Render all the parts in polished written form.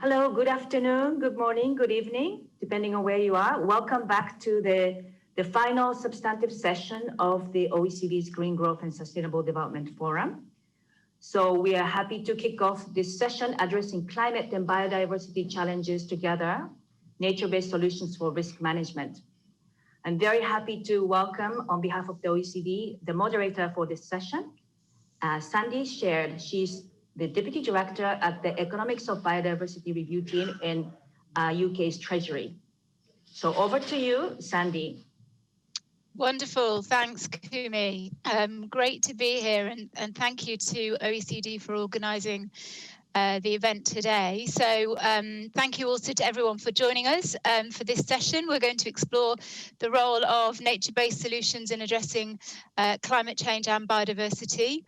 Hello, good afternoon, good morning, good evening, depending on where you are. Welcome back to the final substantive session of the OECD's Green Growth and Sustainable Development Forum. So we are happy to kick off this session addressing climate and biodiversity challenges together, nature-based solutions for risk management. I'm very happy to welcome, on behalf of the OECD, the moderator for this session, Sandy Shared. She's the Deputy Director at the Economics of Biodiversity Review Team in UK's Treasury. So over to you, Sandy. Wonderful. Thanks, Kumi. Great to be here, and thank you to OECD for organising the event today. So thank you also to everyone for joining us for this session. We're going to explore the role of nature-based solutions in addressing climate change and biodiversity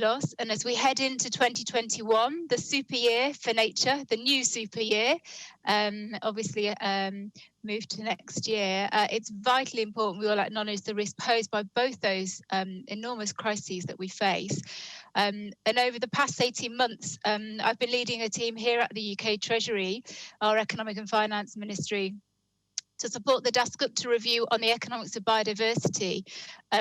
loss. And as we head into 2021, the super year for nature, the new super year, obviously move to next year, it's vitally important we all acknowledge the risk posed by both those enormous crises that we face. And over the past 18 months, I've been leading a team here at the UK Treasury, our Economic and Finance Ministry, to support the Dasgupta review on the economics of biodiversity,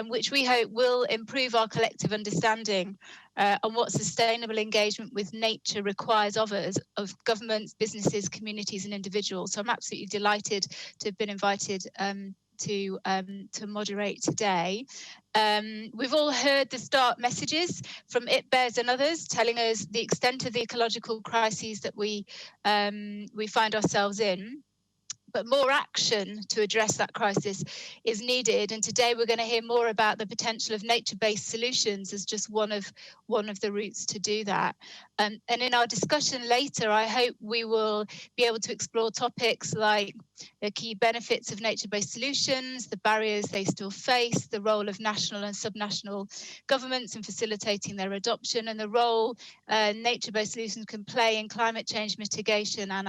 which we hope will improve our collective understanding on what sustainable engagement with nature requires of us, of governments, businesses, communities and individuals. So I'm absolutely delighted to have been invited to moderate today. We've all heard the start messages from IPBES and others telling us the extent of the ecological crises that we find ourselves in. But more action to address that crisis is needed. And today we're going to hear more about the potential of nature-based solutions as just one of the routes to do that. And in our discussion later, I hope we will be able to explore topics like the key benefits of nature-based solutions, the barriers they still face, the role of national and subnational governments in facilitating their adoption, and the role nature-based solutions can play in climate change mitigation and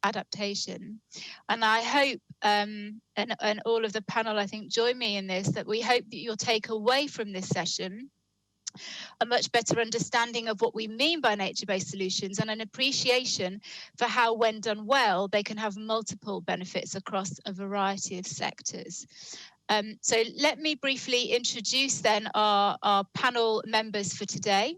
adaptation. And I hope, and all of the panel, I think, join me in this, that we hope that you'll take away from this session a much better understanding of what we mean by nature-based solutions and an appreciation for how, when done well, they can have multiple benefits across a variety of sectors. So let me briefly introduce then our panel members for today.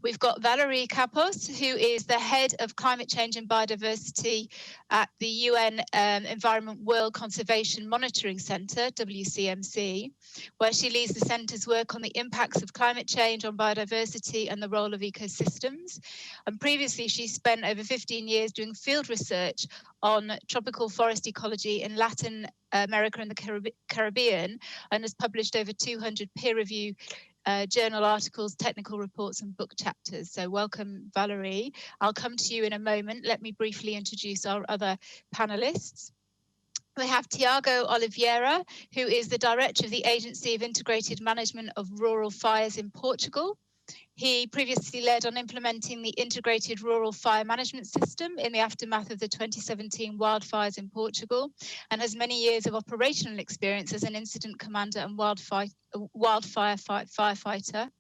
We've got Valerie Kapos, who is the head of climate change and biodiversity at the UN Environment World Conservation Monitoring Centre, WCMC, where she leads the centre's work on the impacts of climate change on biodiversity and the role of ecosystems. And previously, she spent over 15 years doing field research on tropical forest ecology in Latin America and the Caribbean, and has published over 200 peer-reviewed journal articles, technical reports and book chapters. So welcome, Valerie. I'll come to you in a moment. Let me briefly introduce our other panelists. We have Tiago Oliveira, who is the director of the Agency of Integrated Management of Rural Fires in Portugal. He previously led on implementing the integrated rural fire management system in the aftermath of the 2017 wildfires in Portugal, and has many years of operational experience as an incident commander and wildland firefighter.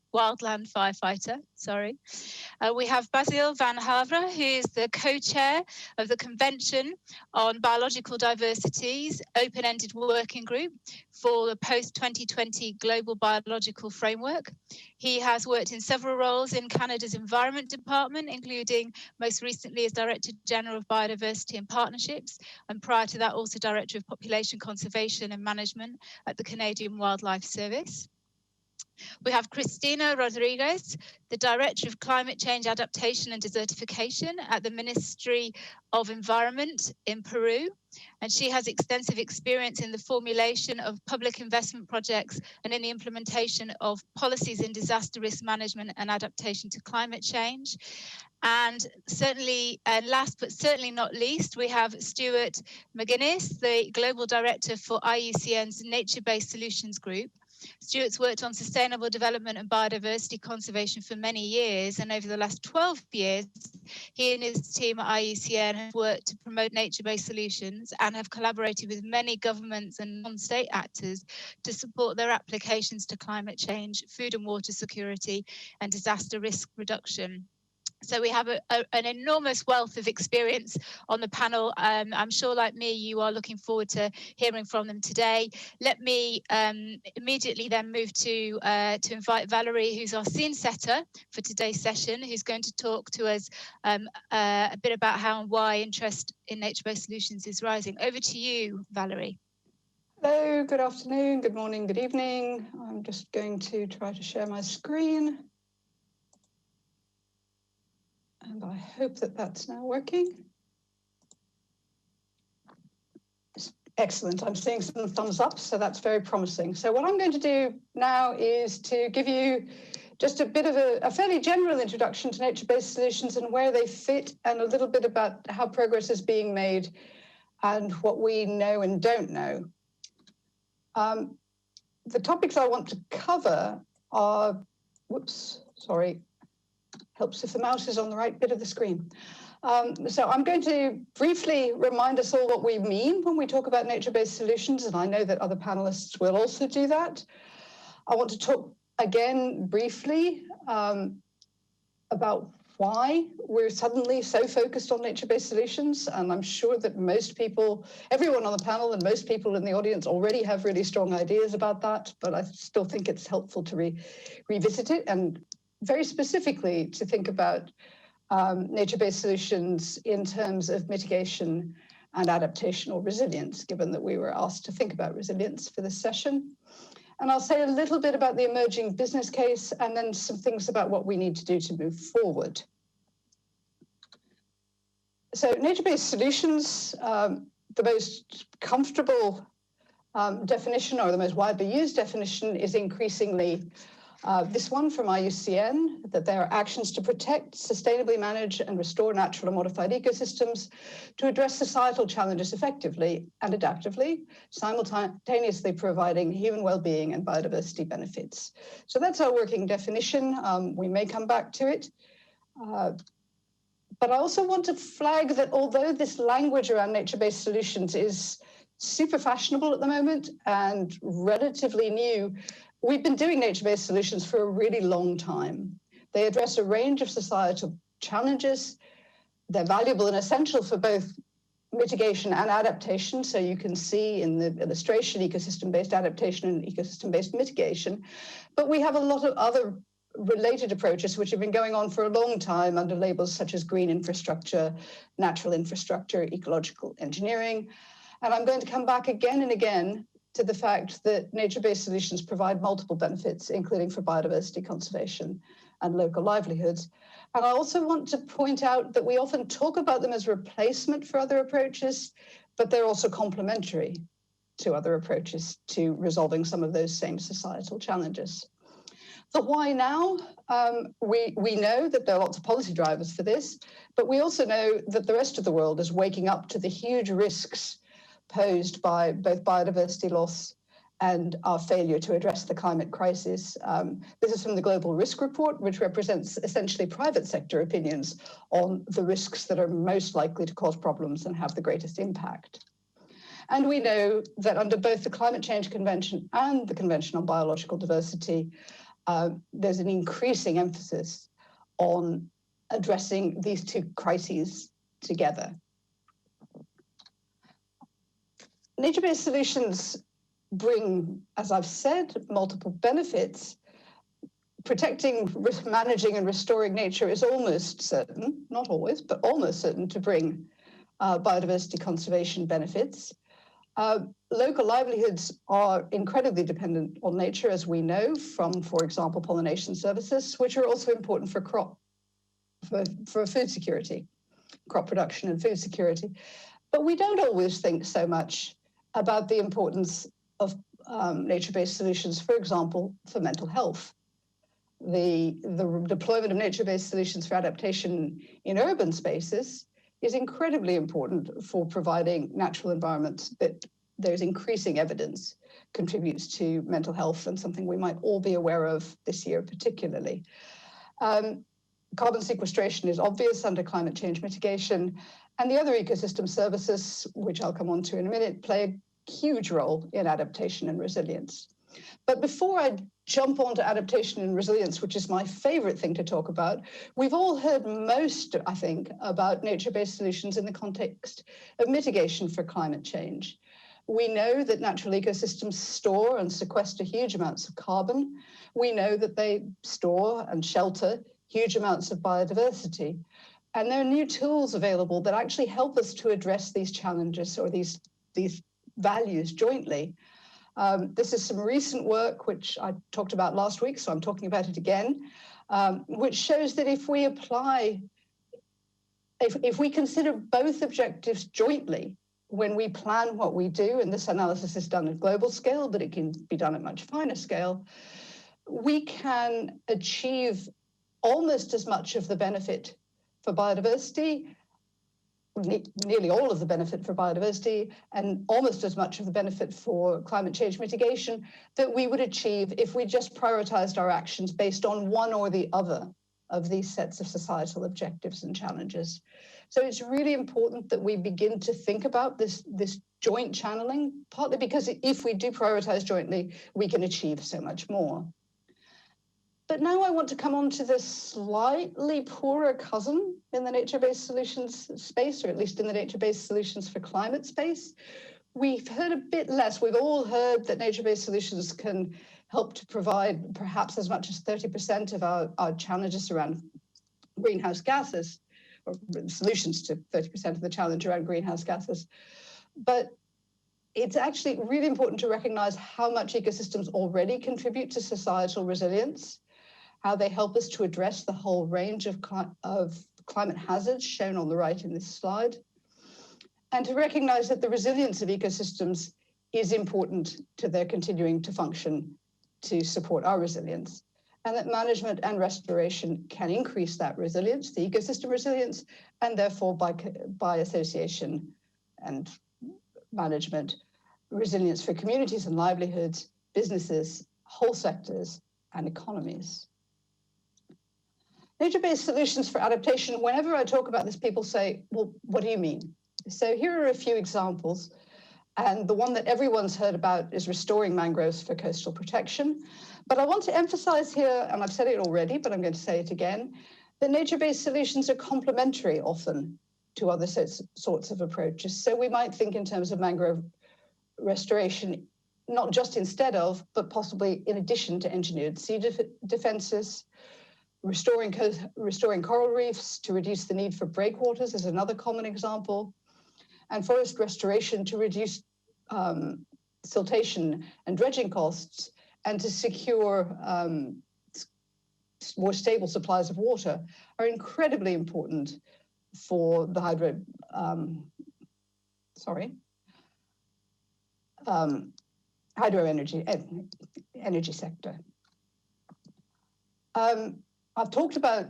We have Basil van Havre, who is the co-chair of the Convention on Biological Diversity's open-ended working group for the post-2020 Global Biological Framework. He has worked in several roles in Canada's Environment Department, including most recently as Director General of Biodiversity and Partnerships, and prior to that also Director of Population Conservation and Management at the Canadian Wildlife Service. We have Cristina Rodriguez, the Director of Climate Change Adaptation and Desertification at the Ministry of Environment in Peru. And she has extensive experience in the formulation of public investment projects and in the implementation of policies in disaster risk management and adaptation to climate change. And certainly, and last but certainly not least, we have Stuart Mcginnis, the Global Director for IUCN's Nature-Based Solutions Group. Stuart's worked on sustainable development and biodiversity conservation for many years, and over the last 12 years, he and his team at IUCN have worked to promote nature-based solutions and have collaborated with many governments and non-state actors to support their applications to climate change, food and water security, and disaster risk reduction. So we have an enormous wealth of experience on the panel. I'm sure, like me, you are looking forward to hearing from them today. Let me immediately then move to invite Valerie, who's our scene setter for today's session, who's going to talk to us a bit about how and why interest in nature-based solutions is rising. Over to you, Valerie. Hello, good afternoon, good morning, good evening. I'm just going to try to share my screen. And I hope that that's now working. Excellent, I'm seeing some thumbs up, so that's very promising. So what I'm going to do now is to give you just a bit of a fairly general introduction to nature-based solutions and where they fit, and a little bit about how progress is being made and what we know and don't know. The topics I want to cover are, helps if the mouse is on the right bit of the screen. So I'm going to briefly remind us all what we mean when we talk about nature-based solutions, and I know that other panelists will also do that. I want to talk again briefly about why we're suddenly so focused on nature-based solutions, and I'm sure that most people, everyone on the panel and most people in the audience already have really strong ideas about that, but I still think it's helpful to revisit it, and very specifically to think about nature-based solutions in terms of mitigation and adaptation or resilience, given that we were asked to think about resilience for this session. And I'll say a little bit about the emerging business case and then some things about what we need to do to move forward. So nature-based solutions, the most comfortable definition, or the most widely used definition, is increasingly this one from IUCN, that there are actions to protect, sustainably manage and restore natural and modified ecosystems to address societal challenges effectively and adaptively, simultaneously providing human well-being and biodiversity benefits. So that's our working definition. We may come back to it. But I also want to flag that although this language around nature-based solutions is super fashionable at the moment and relatively new, we've been doing nature-based solutions for a really long time. They address a range of societal challenges. They're valuable and essential for both mitigation and adaptation. So you can see in the illustration, ecosystem-based adaptation and ecosystem-based mitigation. But we have a lot of other related approaches which have been going on for a long time under labels such as green infrastructure, natural infrastructure, ecological engineering. And I'm going to come back again and again to the fact that nature-based solutions provide multiple benefits, including for biodiversity conservation and local livelihoods. And I also want to point out that we often talk about them as replacement for other approaches, but they're also complementary to other approaches to resolving some of those same societal challenges. The why now? We know that there are lots of policy drivers for this, but we also know that the rest of the world is waking up to the huge risks posed by both biodiversity loss and our failure to address the climate crisis. This is from the Global Risk Report, which represents essentially private sector opinions on the risks that are most likely to cause problems and have the greatest impact. And we know that under both the Climate Change Convention and the Convention on Biological Diversity, there's an increasing emphasis on addressing these two crises together. Nature-based solutions bring, as I've said, multiple benefits. Protecting, managing, and restoring nature is almost certain, not always, but almost certain to bring biodiversity conservation benefits. Local livelihoods are incredibly dependent on nature, as we know from, for example, pollination services, which are also important for food security, crop production and food security. But we don't always think so much about the importance of nature-based solutions, for example, for mental health. The deployment of nature-based solutions for adaptation in urban spaces is incredibly important for providing natural environments that there's increasing evidence contributes to mental health, and something we might all be aware of this year particularly. Carbon sequestration is obvious under climate change mitigation, and the other ecosystem services, which I'll come on to in a minute, play a huge role in adaptation and resilience. But before I jump onto adaptation and resilience, which is my favorite thing to talk about, we've all heard most, I think, about nature-based solutions in the context of mitigation for climate change. We know that natural ecosystems store and sequester huge amounts of carbon. We know that they store and shelter huge amounts of biodiversity. And there are new tools available that actually help us to address these challenges or these values jointly. This is some recent work, which I talked about last week, so I'm talking about it again, which shows that if we consider both objectives jointly when we plan what we do, and this analysis is done at global scale, but it can be done at much finer scale, we can achieve almost as much of the benefit for biodiversity, nearly all of the benefit for biodiversity, and almost as much of the benefit for climate change mitigation that we would achieve if we just prioritized our actions based on one or the other of these sets of societal objectives and challenges. So it's really important that we begin to think about this joint channeling, partly because if we do prioritize jointly, we can achieve so much more. But now I want to come on to the slightly poorer cousin in the nature-based solutions space, or at least in the nature-based solutions for climate space. We've heard a bit less. We've all heard that nature-based solutions can help to provide perhaps as much as 30% of our challenges around greenhouse gases, or solutions to 30% of the challenge around greenhouse gases. But it's actually really important to recognize how much ecosystems already contribute to societal resilience, how they help us to address the whole range of climate hazards shown on the right in this slide, and to recognize that the resilience of ecosystems is important to their continuing to function to support our resilience, and that management and restoration can increase that resilience, the ecosystem resilience, and therefore by association and management, resilience for communities and livelihoods, businesses, whole sectors, and economies. Nature-based solutions for adaptation, whenever I talk about this, people say, well, what do you mean? So here are a few examples. And the one that everyone's heard about is restoring mangroves for coastal protection. But I want to emphasize here, and I've said it already, but I'm going to say it again, that nature-based solutions are complementary often to other sorts of approaches. So we might think in terms of mangrove restoration, not just instead of, but possibly in addition to engineered sea defenses. Restoring coral reefs to reduce the need for breakwaters is another common example. And forest restoration to reduce siltation and dredging costs and to secure more stable supplies of water are incredibly important for the energy sector. I've talked about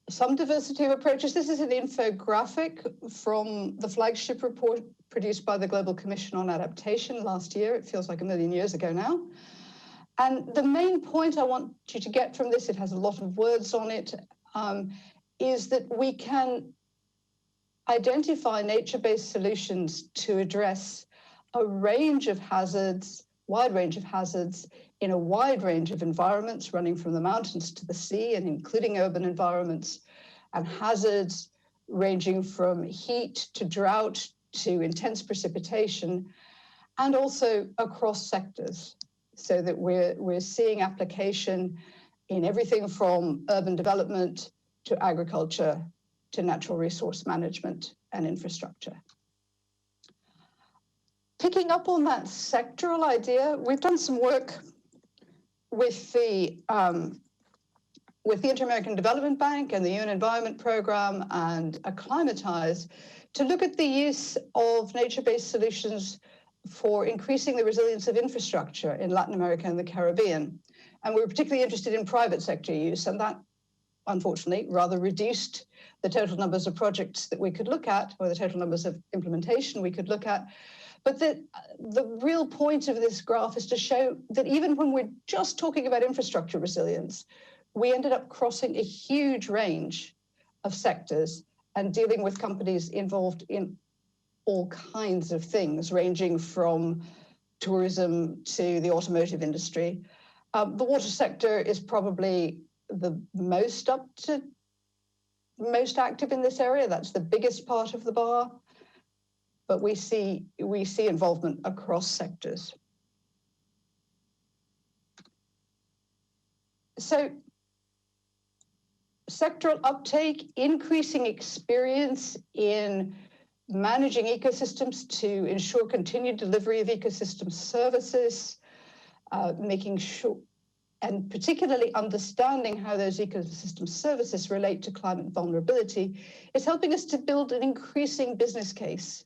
some diversity of approaches. This is an infographic from the flagship report produced by the Global Commission on Adaptation last year. It feels like a million years ago now. And the main point I want you to get from this, it has a lot of words on it, is that we can identify nature-based solutions to address a range of hazards, wide range of hazards, in a wide range of environments, running from the mountains to the sea and including urban environments, and hazards ranging from heat to drought to intense precipitation, and also across sectors, so that we're seeing application in everything from urban development to agriculture to natural resource management and infrastructure. Picking up on that sectoral idea, we've done some work with the Inter-American Development Bank and the UN Environment Programme and Acclimatize to look at the use of nature-based solutions for increasing the resilience of infrastructure in Latin America and the Caribbean. And we were particularly interested in private sector use, and that, unfortunately, rather reduced the total numbers of projects that we could look at, or the total numbers of implementation we could look at. But the real point of this graph is to show that even when we're just talking about infrastructure resilience, we ended up crossing a huge range of sectors and dealing with companies involved in all kinds of things, ranging from tourism to the automotive industry. The water sector is probably the most active in this area. That's the biggest part of the bar, but we see involvement across sectors. So sectoral uptake, increasing experience in managing ecosystems to ensure continued delivery of ecosystem services, making sure, and particularly understanding how those ecosystem services relate to climate vulnerability, is helping us to build an increasing business case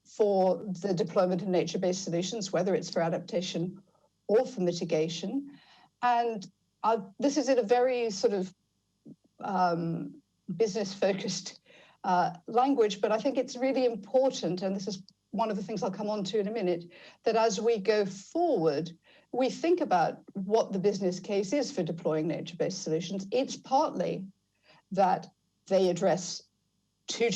for the deployment of nature-based solutions, whether it's for adaptation or for mitigation. And this is in a very sort of business-focused language, but I think it's really important, and this is one of the things I'll come on to in a minute, that as we go forward, we think about what the business case is for deploying nature-based solutions. It's partly that they address two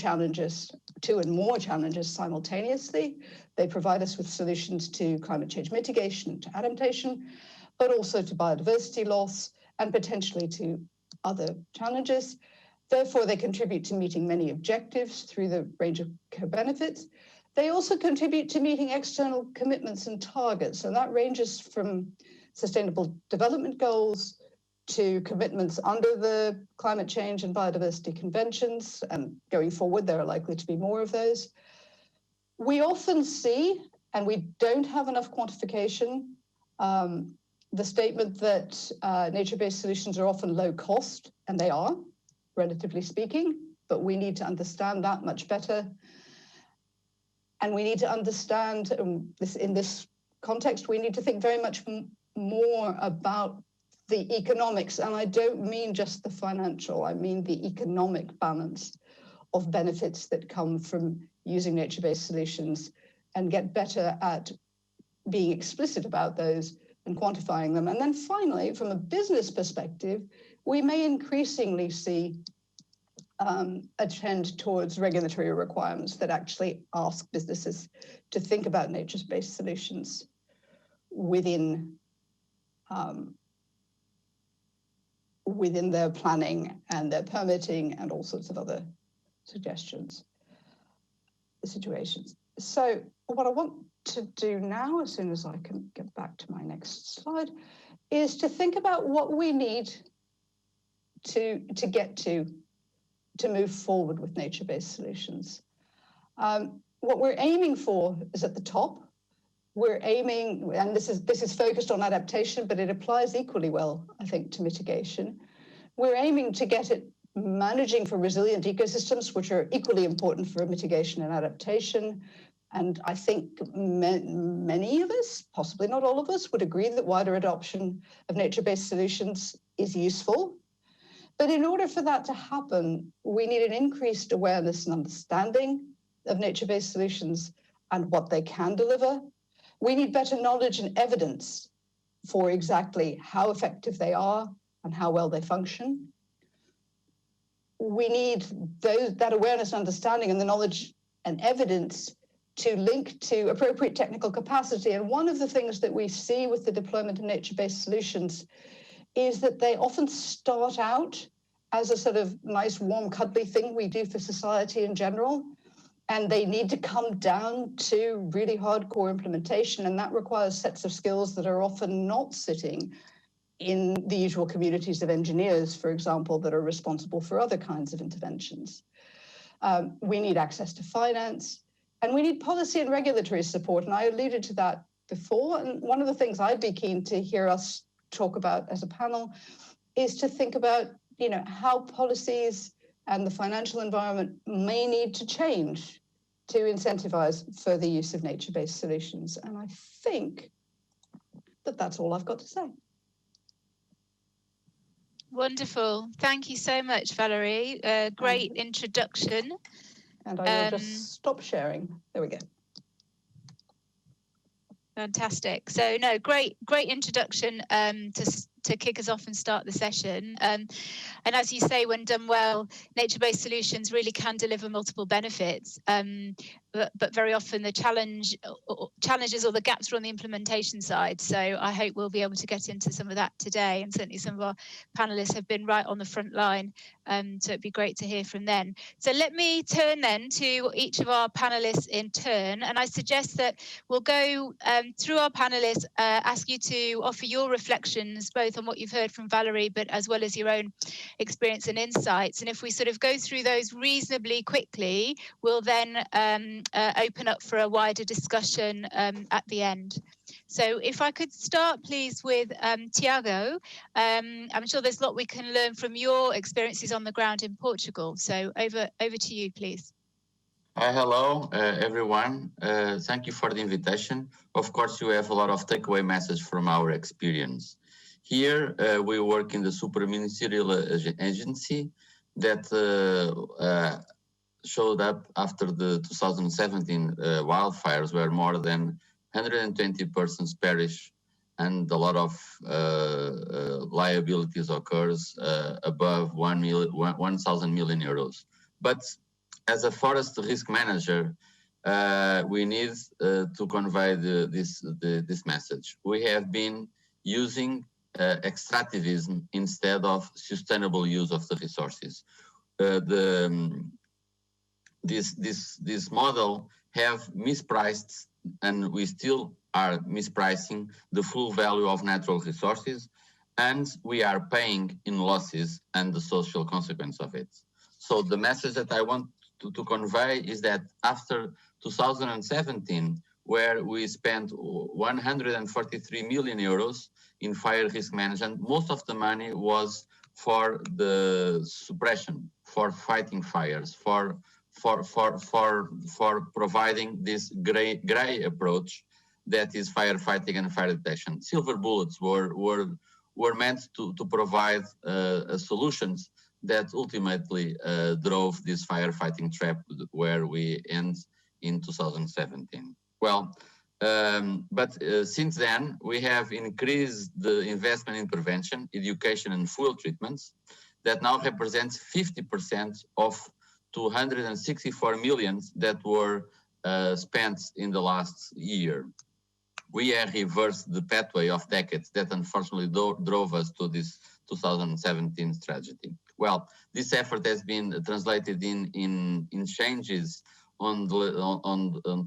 and more challenges simultaneously. They provide us with solutions to climate change mitigation, to adaptation, but also to biodiversity loss and potentially to other challenges. Therefore, they contribute to meeting many objectives through the range of co-benefits. They also contribute to meeting external commitments and targets, and that ranges from sustainable development goals to commitments under the climate change and biodiversity conventions, and going forward, there are likely to be more of those. We often see, and we don't have enough quantification, the statement that nature-based solutions are often low cost, and they are, relatively speaking, but we need to understand that much better. And we need to understand this in this context, we need to think very much more about the economics, and I don't mean just the financial, I mean the economic balance of benefits that come from using nature-based solutions, and get better at being explicit about those and quantifying them. And then finally, from a business perspective, we may increasingly see a trend towards regulatory requirements that actually ask businesses to think about nature-based solutions within their planning and their permitting and all sorts of other situations. So what I want to do now, as soon as I can get back to my next slide, is to think about what we need to get to move forward with nature-based solutions. What we're aiming for is at the top. We're aiming, and this is focused on adaptation, but it applies equally well, I think, to mitigation. We're aiming to get it managing for resilient ecosystems, which are equally important for mitigation and adaptation. And I think many of us, possibly not all of us, would agree that wider adoption of nature-based solutions is useful. But in order for that to happen, we need an increased awareness and understanding of nature-based solutions and what they can deliver. We need better knowledge and evidence for exactly how effective they are and how well they function. We need that awareness, understanding, and the knowledge and evidence to link to appropriate technical capacity. And one of the things that we see with the deployment of nature-based solutions is that they often start out as a sort of nice, warm, cuddly thing we do for society in general, and they need to come down to really hardcore implementation, and that requires sets of skills that are often not sitting in the usual communities of engineers, for example, that are responsible for other kinds of interventions. We need access to finance, and we need policy and regulatory support, and I alluded to that before, and one of the things I'd be keen to hear us talk about as a panel is to think about, how policies and the financial environment may need to change to incentivize further use of nature-based solutions. And I think that that's all I've got to say. Wonderful. Thank you so much, Valerie. Great introduction. And I will just stop sharing. There we go. Fantastic. So no, great introduction to kick us off and start the session. And as you say, when done well, nature-based solutions really can deliver multiple benefits. but very often the challenges or the gaps are on the implementation side. So I hope we'll be able to get into some of that today, and certainly some of our panelists have been right on the front line, so it'd be great to hear from them. So let me turn then to each of our panelists in turn, and I suggest that we'll go through our panelists, ask you to offer your reflections both on what you've heard from Valerie, but as well as your own experience and insights. And if we sort of go through those reasonably quickly, we'll then open up for a wider discussion at the end. So if I could start, please, with Tiago. I'm sure there's a lot we can learn from your experiences on the ground in Portugal. So over to you, please. Hello, everyone. Thank you for the invitation. Of course, you have a lot of takeaway message from our experience. Here, we work in the super-ministerial agency that showed up after the 2017 wildfires, where more than 120 persons perished and a lot of liabilities occurs above 1,000 million euros. But as a forest risk manager, we need to convey this message. We have been using extractivism instead of sustainable use of the resources. This model have mispriced, and we still are mispricing the full value of natural resources, and we are paying in losses and the social consequence of it. So the message that I want to convey is that after 2017, where we spent 143 million euros in fire risk management, most of the money was for the suppression, for fighting fires, for providing this gray approach that is firefighting and fire detection. Silver bullets were meant to provide solutions that ultimately drove this firefighting trap where we end in 2017. Well, but since then, we have increased the investment in prevention, education, and fuel treatments that now represents 50% of 264 million that were spent in the last year. We have reversed the pathway of decades that unfortunately drove us to this 2017 tragedy. Well, this effort has been translated in changes on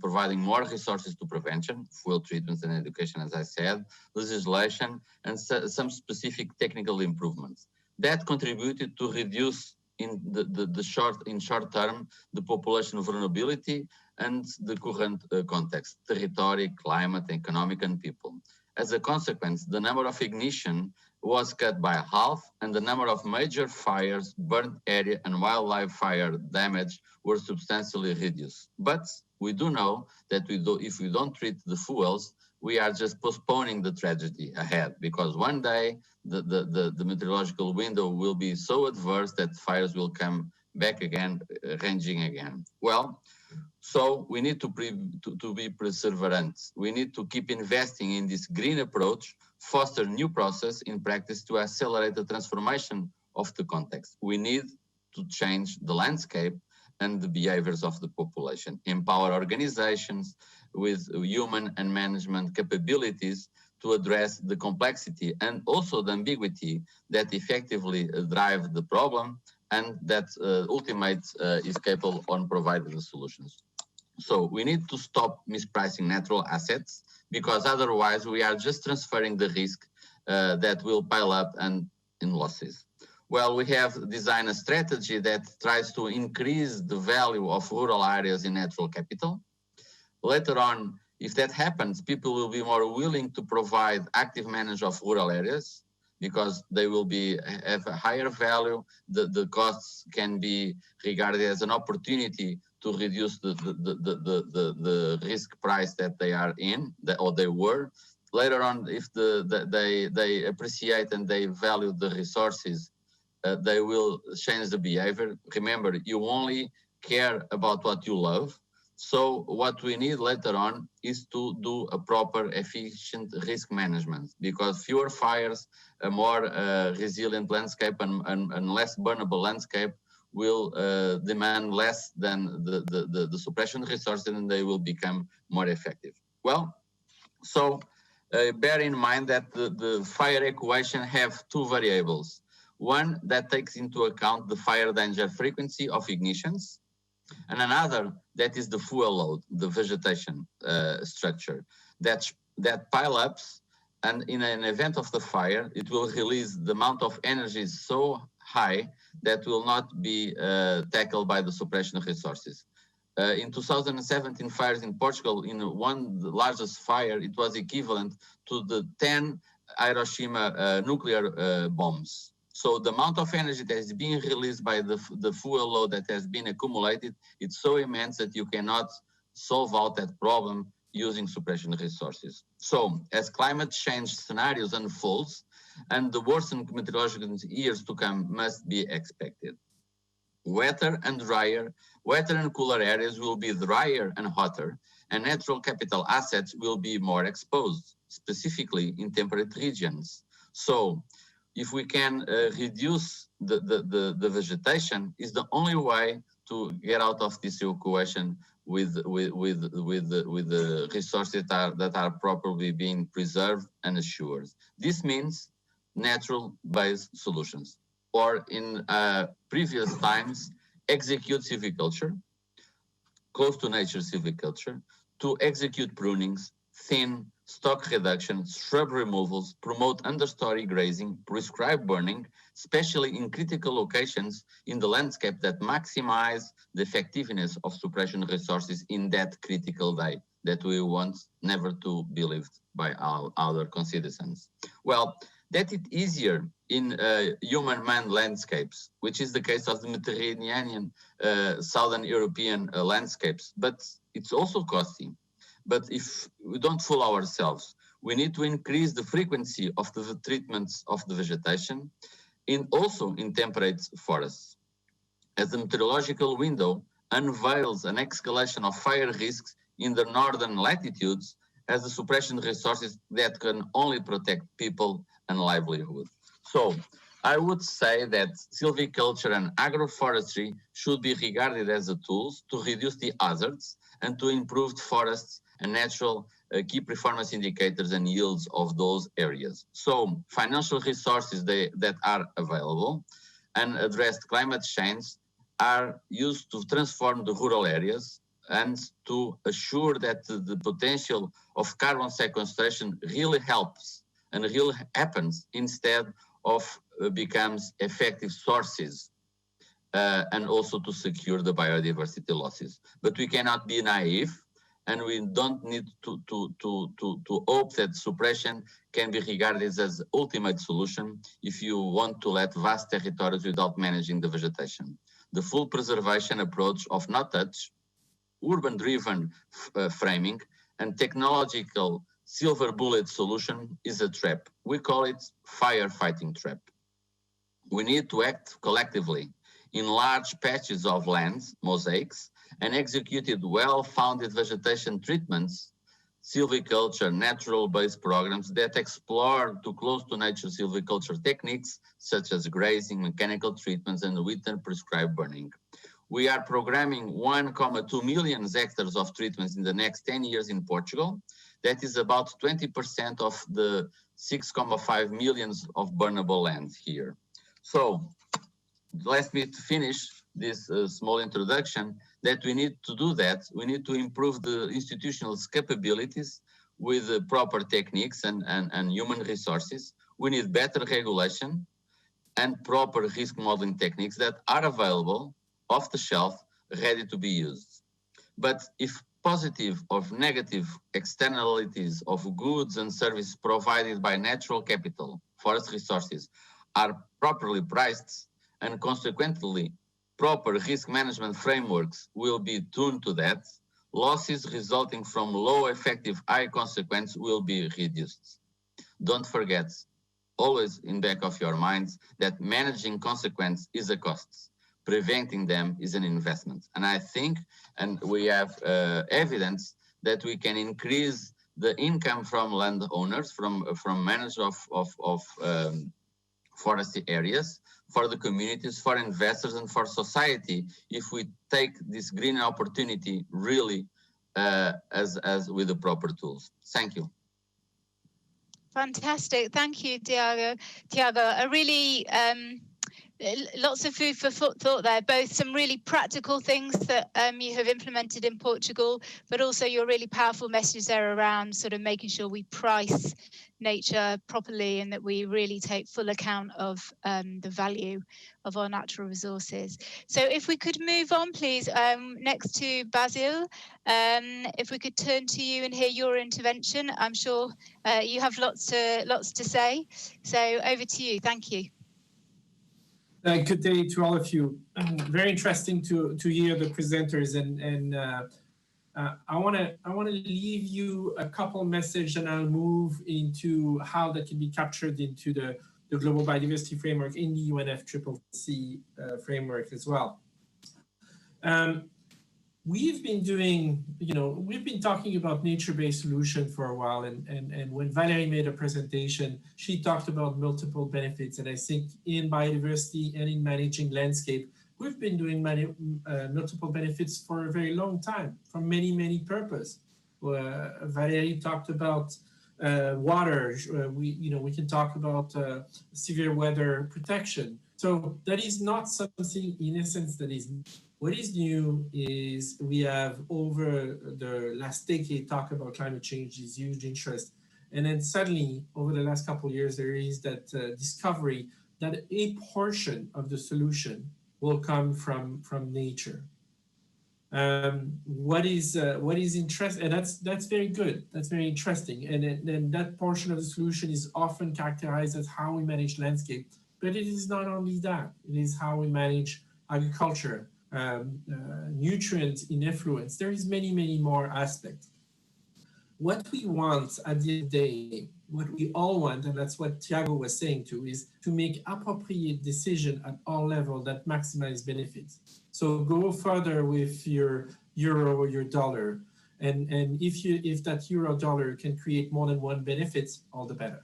providing more resources to prevention, fuel treatments and education, as I said, legislation, and some specific technical improvements. That contributed to reduce in short term the population vulnerability and the current context, territory, climate, economic, and people. As a consequence, the number of ignition was cut by half, and the number of major fires, burnt area, and wildlife fire damage were substantially reduced. But we do know that if we don't treat the fuels, we are just postponing the tragedy ahead, because one day the meteorological window will be so adverse that fires will come back again, ranging again. Well, so we need to be perseverant. We need to keep investing in this green approach, foster new process in practice to accelerate the transformation of the context. We need to change the landscape and the behaviors of the population, empower organizations with human and management capabilities to address the complexity and also the ambiguity that effectively drive the problem and that is capable on providing the solutions. So we need to stop mispricing natural assets, because otherwise we are just transferring the risk that will pile up and in losses. Well, we have designed a strategy that tries to increase the value of rural areas in natural capital. Later on, if that happens, people will be more willing to provide active management of rural areas because they will have a higher value. The costs can be regarded as an opportunity to reduce the risk price that they are in, or they were. Later on, if they appreciate and they value the resources, they will change the behavior. Remember, you only care about what you love. So what we need later on is to do a proper, efficient risk management, because fewer fires, a more resilient landscape and less burnable landscape will demand less than the suppression resources, and they will become more effective. Well, so bear in mind that the fire equation have two variables. One that takes into account the fire danger frequency of ignitions, and another that is the fuel load, the vegetation structure, that pile-ups, and in an event of the fire, it will release the amount of energy so high that will not be tackled by the suppression resources. In 2017 fires in Portugal, in the largest fire, it was equivalent to the 10 Hiroshima nuclear bombs. So the amount of energy that is being released by the fuel load that has been accumulated, it's so immense that you cannot solve out that problem using suppression resources. So as climate change scenarios unfolds, and the worsened meteorological years to come must be expected. Wetter and cooler areas will be drier and hotter, and natural capital assets will be more exposed, specifically in temperate regions. So if we can reduce the vegetation, is the only way to get out of this equation with the resources that are properly being preserved and assured. This means natural-based solutions, or in previous times, execute silviculture, close to nature silviculture, to execute prunings, thin, stock reduction, shrub removals, promote understory grazing, prescribe burning, especially in critical locations in the landscape that maximize the effectiveness of suppression resources in that critical day that we want never to be lived by our other concitizens. Well, that it's easier in human-made landscapes, which is the case of the Mediterranean, Southern European landscapes, but it's also costly. But if we don't fool ourselves, we need to increase the frequency of the treatments of the vegetation, also in temperate forests. As the meteorological window unveils an escalation of fire risks in the northern latitudes, as the suppression resources that can only protect people and livelihood. So I would say that silviculture and agroforestry should be regarded as the tools to reduce the hazards and to improve forests and natural key performance indicators and yields of those areas. So financial resources that are available and address climate change are used to transform the rural areas and to assure that the potential of carbon sequestration really helps and really happens instead of becomes effective sources and also to secure the biodiversity losses. But we cannot be naive, and we don't need to hope that suppression can be regarded as the ultimate solution if you want to let vast territories without managing the vegetation. The full preservation approach of no-touch, urban-driven framing, and technological silver bullet solution is a trap. We call it firefighting trap. We need to act collectively in large patches of land, mosaics, and executed well-founded vegetation treatments, silviculture, natural-based programs that explore to close to nature silviculture techniques such as grazing, mechanical treatments, and winter prescribed burning. We are programming 1,2 million hectares of treatments in the next 10 years in Portugal. That is about 20% of the 6,5 million of burnable land here. So let me finish this small introduction that we need to do that. We need to improve the institutional capabilities with the proper techniques and human resources. We need better regulation and proper risk modeling techniques that are available off the shelf, ready to be used. But if positive or negative externalities of goods and services provided by natural capital, forest resources, are properly priced, and consequently proper risk management frameworks will be tuned to that, losses resulting from low effective high consequence will be reduced. Don't forget, always in back of your minds, that managing consequence is a cost. Preventing them is an investment. And I think, and we have evidence that we can increase the income from landowners, from managers forested areas, for the communities, for investors, and for society, if we take this green opportunity really as with the proper tools. Thank you. Fantastic. Thank you, Tiago. A really lots of food for thought there, both some really practical things that you have implemented in Portugal, but also your really powerful message there around sort of making sure we price nature properly and that we really take full account of the value of our natural resources. So if we could move on, please, next to Basil, if we could turn to you and hear your intervention. I'm sure you have lots to say. So over to you. Thank you. Good day to all of you. Very interesting to hear the presenters, and I want to leave you a couple messages, and I'll move into how that can be captured into the Global Biodiversity Framework in the UNFCCC framework as well. We've been doing, we've been talking about nature-based solution for a while, and when Valerie made a presentation, she talked about multiple benefits, and I think in biodiversity and in managing landscape, we've been doing multiple benefits for a very long time, for many purposes. Valerie talked about water. We can talk about severe weather protection. So that is not something, in essence, that is. What is new is we have over the last decade talked about climate change, this huge interest. And then suddenly over the last couple of years, there is that discovery that a portion of the solution will come from nature. What is interesting, and that's very good. That's very interesting. And then that portion of the solution is often characterized as how we manage landscape, but it is not only that. It is how we manage agriculture, nutrient in effluence. There is many more aspects. What we want at the end of the day, what we all want, and that's what Tiago was saying too, is to make appropriate decision at all levels that maximize benefits. So go further with your euro or your dollar, and if that euro dollar can create more than one benefit, all the better.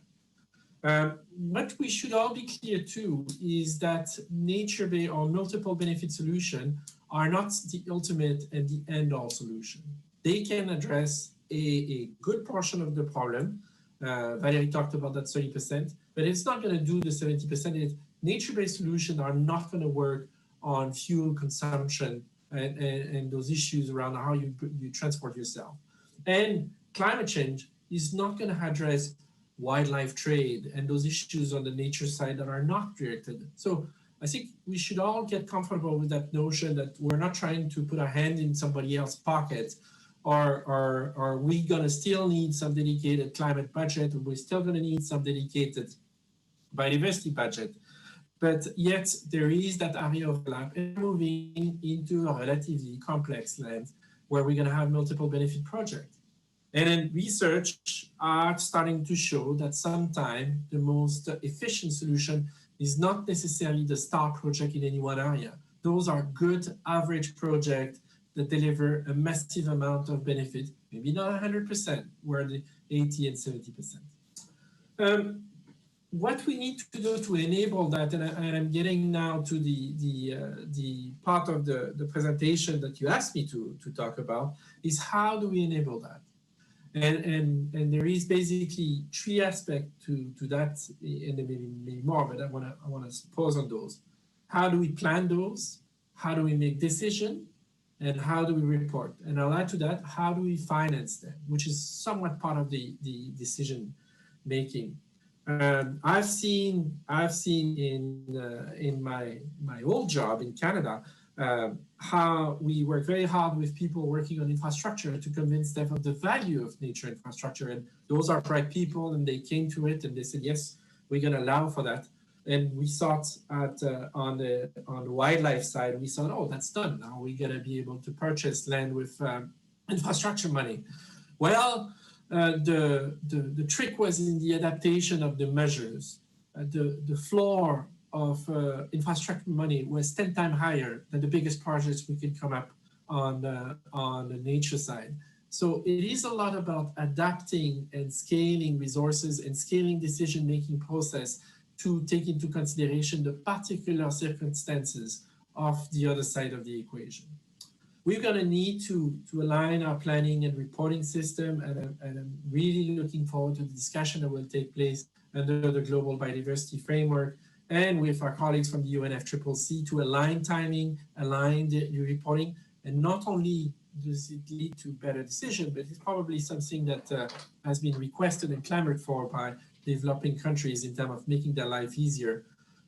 What we should all be clear too is that nature-based or multiple benefit solution are not the ultimate and the end-all solution. They can address a good portion of the problem. Valerie talked about that 30%, but it's not going to do the 70%. Nature-based solutions are not going to work on fuel consumption and those issues around how you transport yourself. And climate change is not going to address wildlife trade and those issues on the nature side that are not directed. So I think we should all get comfortable with that notion that we're not trying to put a hand in somebody else's pocket, or are we going to still need some dedicated climate budget, or we're still going to need some dedicated biodiversity budget. But yet there is that area of overlap, and moving into a relatively complex land where we're going to have multiple benefit projects. And then research are starting to show that sometimes the most efficient solution is not necessarily the star project in any one area. Those are good average projects that deliver a massive amount of benefit, maybe not 100%, where the 80 and 70%. What we need to do to enable that, and I'm getting now to the part of the presentation that you asked me to talk about, is how do we enable that? And there is basically three aspects to that, and maybe more, but I want to pause on those. How do we plan those? How do we make decisions? And how do we report? And I'll add to that, how do we finance them, which is somewhat part of the decision making. I've seen in my old job in Canada how we work very hard with people working on infrastructure to convince them of the value of nature infrastructure, and those are bright people, and they came to it and they said, yes, we're going to allow for that. And we thought on the wildlife side, we thought, oh, that's done. Now we're going to be able to purchase land with infrastructure money. Well, the trick was in the adaptation of the measures. The floor of infrastructure money was 10 times higher than the biggest projects we could come up on the nature side. So it is a lot about adapting and scaling resources and scaling decision-making process to take into consideration the particular circumstances of the other side of the equation. We're going to need to align our planning and reporting system, and I'm really looking forward to the discussion that will take place under the Global Biodiversity Framework and with our colleagues from the UNFCCC to align timing, align the reporting, and not only does it lead to better decision, but it's probably something that has been requested and clamored for by developing countries in terms of making their life easier.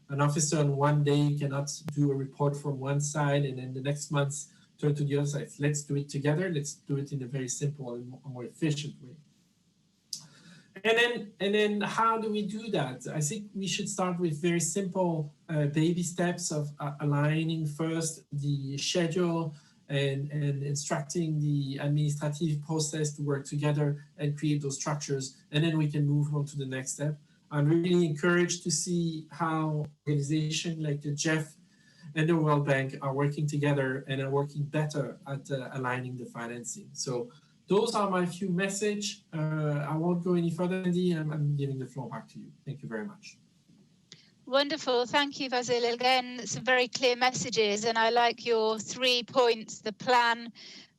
An officer on one day cannot do a report from one side and then the next month turn to the other side. Let's do it together. Let's do it in a very simple and more efficient way. And then how do we do that? I think we should start with very simple baby steps of aligning first the schedule and instructing the administrative process to work together and create those structures. And then we can move on to the next step. I'm really encouraged to see how organizations like the GEF and the World Bank are working together and are working better at aligning the financing. So those are my few messages. I won't go any further, Andy. I'm giving the floor back to you. Thank you very much. Wonderful. Thank you, Vasil. Again, some very clear messages. And I like your 3 points: the plan,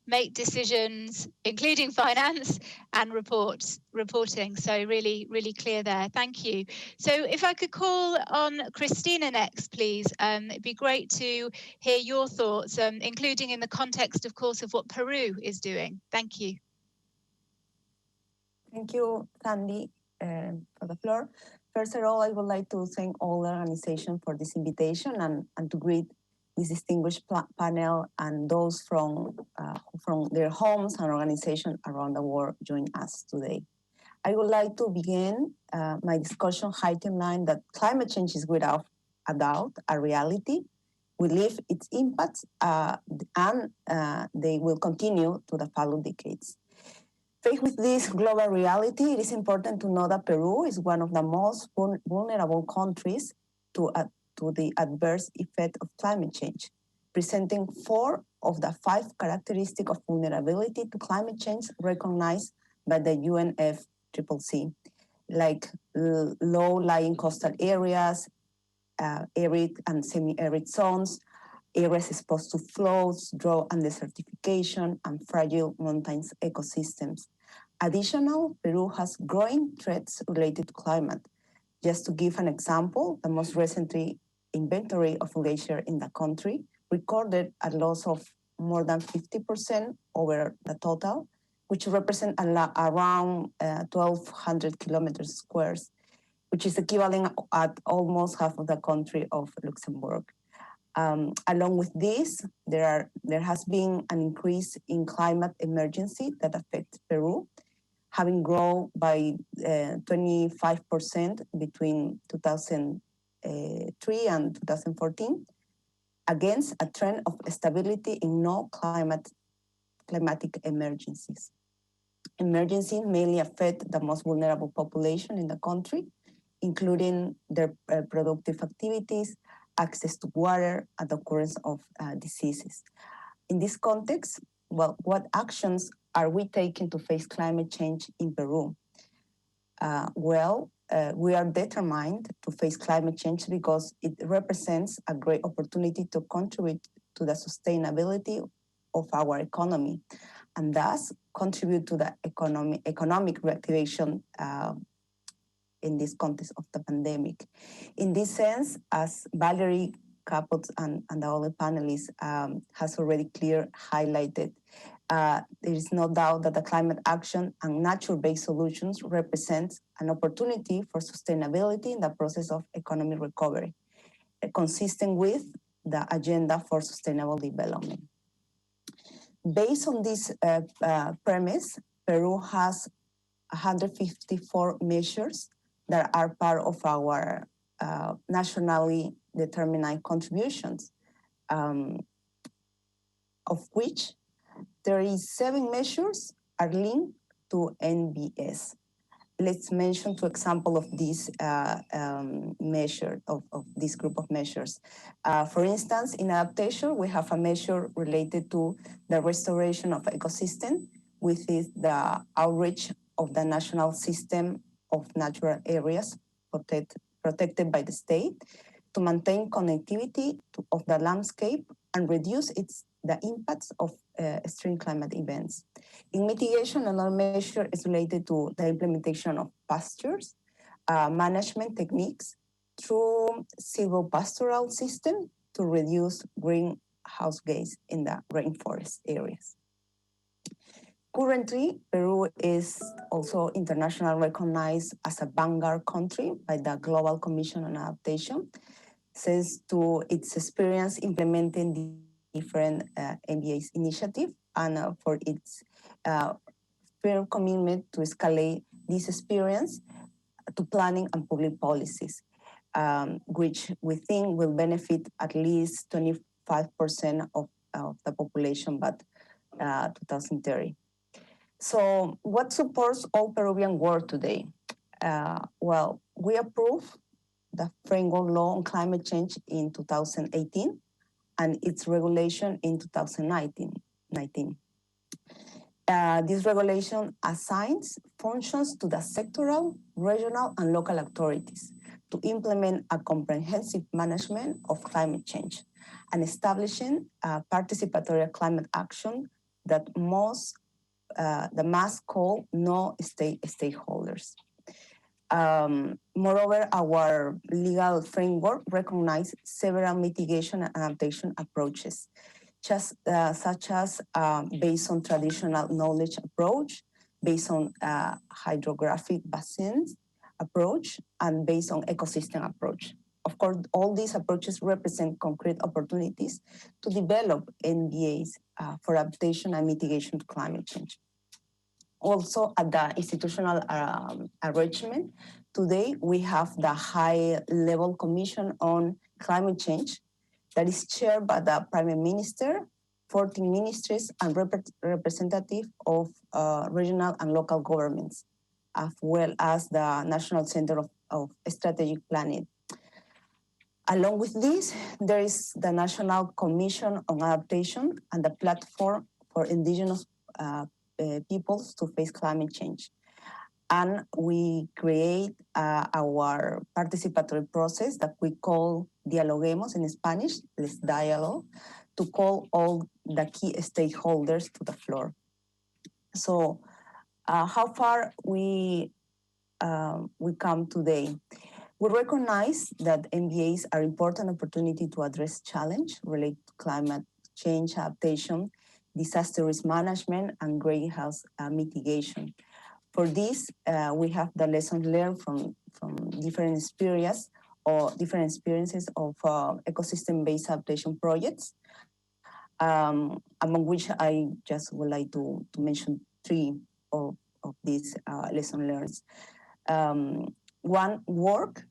make decisions, including finance, and reporting. So really, really clear there. Thank you. So if I could call on Christina next, please. It'd be great to hear your thoughts, including in the context, of course, of what Peru is doing. Thank you. Thank you, Sandy, for the floor. First of all, I would like to thank all the organizations for this invitation and to greet this distinguished panel and those from their homes and organizations around the world join us today. I would like to begin my discussion highlighting that climate change is without a doubt a reality. We live its impacts and they will continue to the following decades. Faced with this global reality, it is important to know that Peru is one of the most vulnerable countries to the adverse effect of climate change, presenting 4 of the 5 characteristics of vulnerability to climate change recognized by the UNFCCC, like low-lying coastal areas, arid and semi-arid zones, areas exposed to floods, drought and desertification, and fragile mountains ecosystems. Additionally, Peru has growing threats related to climate. Just to give an example, the most recently inventory of glacier in the country recorded a loss of more than 50% over the total, which represent around 1,200 kilometers squares, which is equivalent at almost half of the country of Luxembourg. Along with this, there has been an increase in climate emergency that affects Peru, having grown by 25% between 2003 and 2014, against a trend of stability in no climatic emergencies. Emergencies mainly affect the most vulnerable population in the country, including their productive activities, access to water, and the occurrence of diseases. In this context, well, what actions are we taking to face climate change in Peru? We are determined to face climate change because it represents a great opportunity to contribute to the sustainability of our economy and thus contribute to the economic reactivation in this context of the pandemic. In this sense, as Valerie Caput and the other panelists has already clearly highlighted, there is no doubt that the climate action and nature-based solutions represent an opportunity for sustainability in the process of economic recovery, consistent with the Agenda for Sustainable Development. Based on this premise, Peru has 154 measures that are part of our nationally determined contributions, of which 37 measures are linked to NBS. Let's mention two examples of this measure, of this group of measures. For instance, in adaptation, we have a measure related to the restoration of ecosystem, which is the outreach of the national system of natural areas protected by the state, to maintain connectivity of the landscape and reduce the impacts of extreme climate events. In mitigation, another measure is related to the implementation of pastures, management techniques through silvopastoral system to reduce greenhouse gas in the rainforest areas. Currently, Peru is also internationally recognized as a vanguard country by the Global Commission on Adaptation, thanks to its experience implementing different MBA's initiative and for its firm commitment to escalate this experience to planning and public policies, which we think will benefit at least 25% of the population by 2030. So what supports all Peruvian work today? Well, we approved the framework law on climate change in 2018 and its regulation in 2019. This regulation assigns functions to the sectoral, regional, and local authorities to implement a comprehensive management of climate change and establishing participatory climate action that must call no stakeholders. Moreover, our legal framework recognizes several mitigation and adaptation approaches, such as based on traditional knowledge approach, based on hydrographic basins approach, and based on ecosystem approach. Of course, all these approaches represent concrete opportunities to develop NBAs for adaptation and mitigation to climate change. Also, at the institutional arrangement, today we have the high-level commission on climate change that is chaired by the Prime Minister, 14 ministries, and representative of regional and local governments, as well as the National Center of Strategic Planning. Along with this, there is the National Commission on Adaptation and the Platform for Indigenous Peoples to Face Climate Change. And we create our participatory process that we call Dialoguemos in Spanish, this dialogue, to call all the key stakeholders to the floor. So how far we come today? We recognize that MBAs are important opportunity to address challenge related to climate change adaptation, disaster risk management, and greenhouse mitigation. For this, we have the lessons learned from different experiences of ecosystem-based adaptation projects, among which I just would like to mention three of these lessons learned. One, work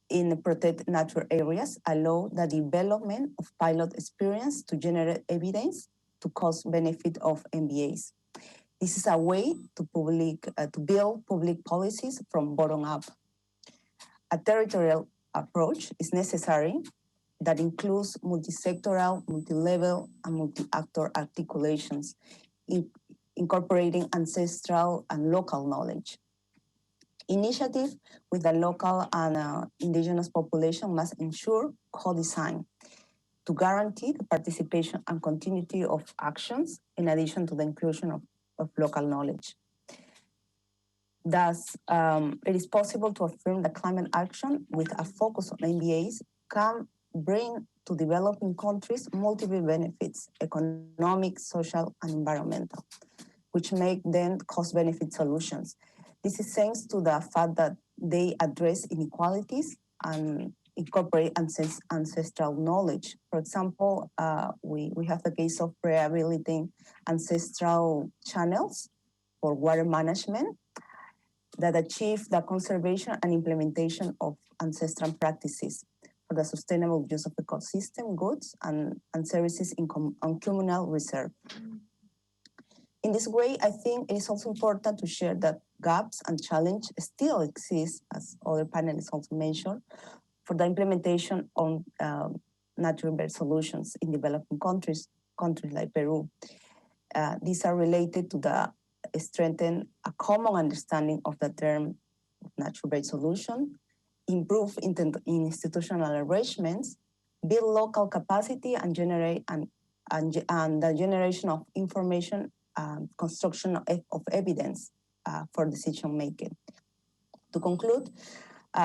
in protected natural areas allow the development of pilot experience to generate evidence to cost benefit of MBAs. This is a way to build public policies from bottom up. A territorial approach is necessary that includes multi-sectoral, multi-level, and multi-actor articulations, incorporating ancestral and local knowledge. Initiative with the local and indigenous population must ensure co-design to guarantee the participation and continuity of actions in addition to the inclusion of local knowledge. Thus, it is possible to affirm that climate action with a focus on MBAs can bring to developing countries multiple benefits, economic, social, and environmental, which make them cost-benefit solutions. This is thanks to the fact that they address inequalities and incorporate ancestral knowledge. For example, we have the case of rehabilitating ancestral channels for water management that achieve the conservation and implementation of ancestral practices for the sustainable use of ecosystem goods and services on communal reserve. In this way, I think it is also important to share that gaps and challenges still exist, as other panelists also mentioned, for the implementation of natural-based solutions in developing countries like Peru. These are related to the strengthen a common understanding of the term natural-based solution, improve institutional arrangements, build local capacity, and generate and the generation of information, construction of evidence for decision making. To conclude,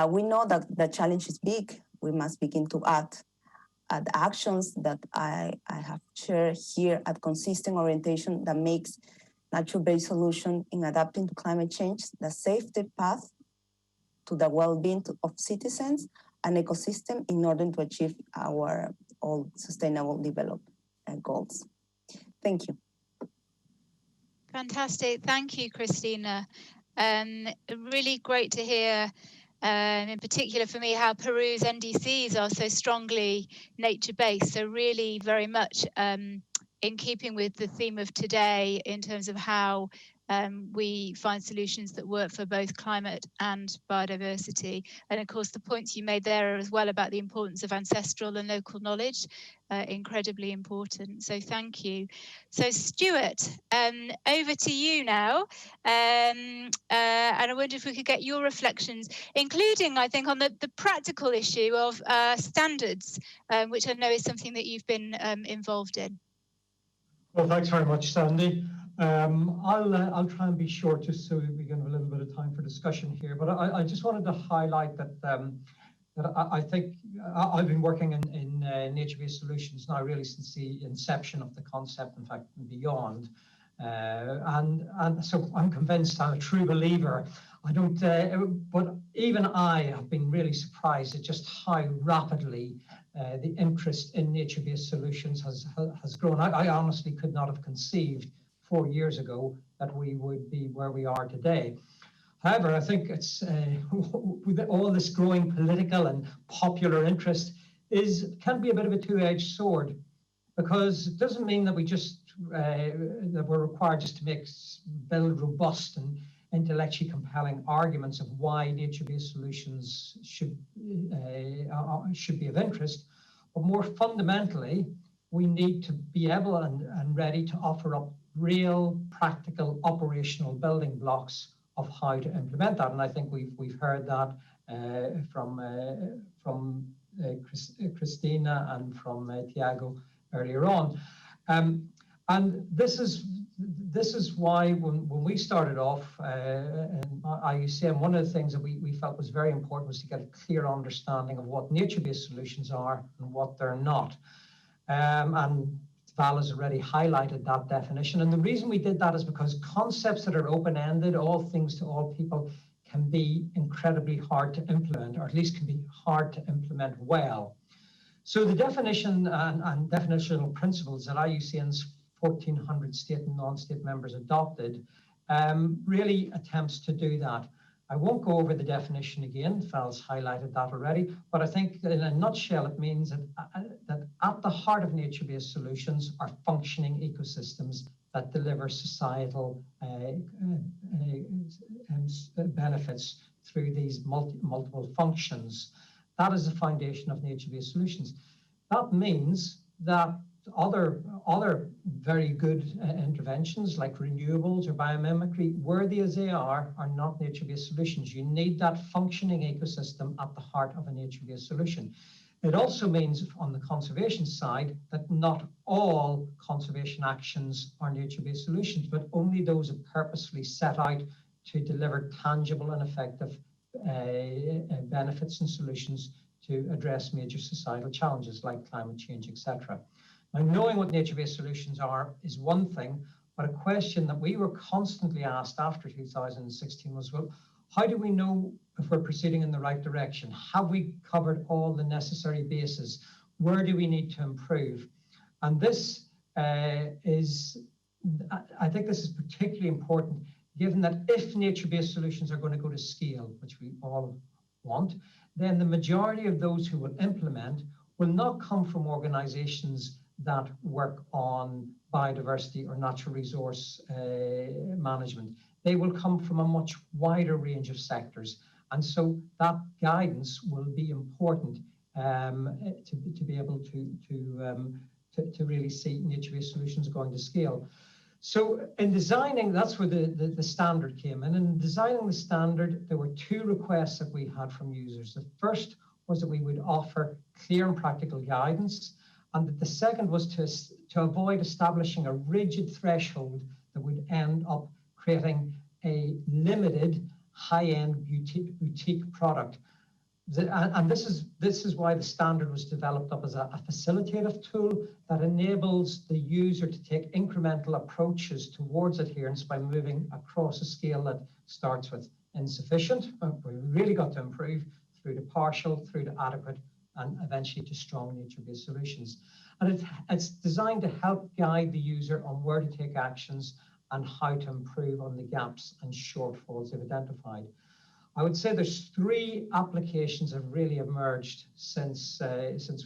we know that the challenge is big. We must begin to act at the actions that I have shared here at consistent orientation that makes nature-based solution in adapting to climate change the safety path to the well-being of citizens and ecosystem in order to achieve our all sustainable development goals. Thank you. Fantastic. Thank you, Christina. Really great to hear, in particular for me, how Peru's NDCs are so strongly nature-based. So really very much in keeping with the theme of today in terms of how we find solutions that work for both climate and biodiversity. And of course, the points you made there as well about the importance of ancestral and local knowledge, incredibly important. So thank you. So Stuart, over to you now. And I wonder if we could get your reflections, including, I think, on the practical issue of standards, which I know is something that you've been involved in. Well, thanks very much, Sandy. I'll try and be short just so we can have a little bit of time for discussion here. But I just wanted to highlight that I think I've been working in nature-based solutions now really since the inception of the concept, in fact, and beyond. And so I'm convinced, I'm a true believer. But even I have been really surprised at just how rapidly the interest in nature-based solutions has grown. I honestly could not have conceived 4 years ago that we would be where we are today. However, I think it's with all this growing political and popular interest can be a bit of a two-edged sword, because it doesn't mean that that we're required just to build robust and intellectually compelling arguments of why nature-based solutions should be of interest, but more fundamentally, we need to be able and ready to offer up real, practical, operational building blocks of how to implement that. And I think we've heard that from Christina and from Tiago earlier on. And this is why when we started off in IUCN, one of the things that we felt was very important was to get a clear understanding of what nature-based solutions are and what they're not. And Val has already highlighted that definition. And the reason we did that is because concepts that are open-ended, all things to all people, can be incredibly hard to implement, or at least can be hard to implement well. So the definition and definitional principles that IUCN's 1,400 state and non-state members adopted really attempts to do that. I won't go over the definition again, Val's highlighted that already, but I think that in a nutshell it means that at the heart of nature-based solutions are functioning ecosystems that deliver societal benefits through these multiple functions. That is the foundation of nature-based solutions. That means that other very good interventions like renewables or biomimicry, worthy as they are not nature-based solutions. You need that functioning ecosystem at the heart of a nature-based solution. It also means on the conservation side that not all conservation actions are nature-based solutions, but only those are purposefully set out to deliver tangible and effective benefits and solutions to address major societal challenges like climate change, etc. Now, knowing what nature-based solutions are is one thing, but a question that we were constantly asked after 2016 was, well, how do we know if we're proceeding in the right direction? Have we covered all the necessary bases? Where do we need to improve? And this I think this is particularly important, given that if nature-based solutions are going to go to scale, which we all want, then the majority of those who will implement will not come from organizations that work on biodiversity or natural resource management. They will come from a much wider range of sectors. And so that guidance will be important to be able to really see nature-based solutions going to scale. So in designing, that's where the standard came in. In designing the standard, there were two requests that we had from users. The first was that we would offer clear and practical guidance, and that the second was to avoid establishing a rigid threshold that would end up creating a limited high-end boutique product. And this is why the standard was developed up as a facilitative tool that enables the user to take incremental approaches towards adherence by moving across a scale that starts with insufficient, but we really got to improve, through to partial, through to adequate, and eventually to strong nature-based solutions. And it's designed to help guide the user on where to take actions and how to improve on the gaps and shortfalls they've identified. I would say there's three applications that have really emerged since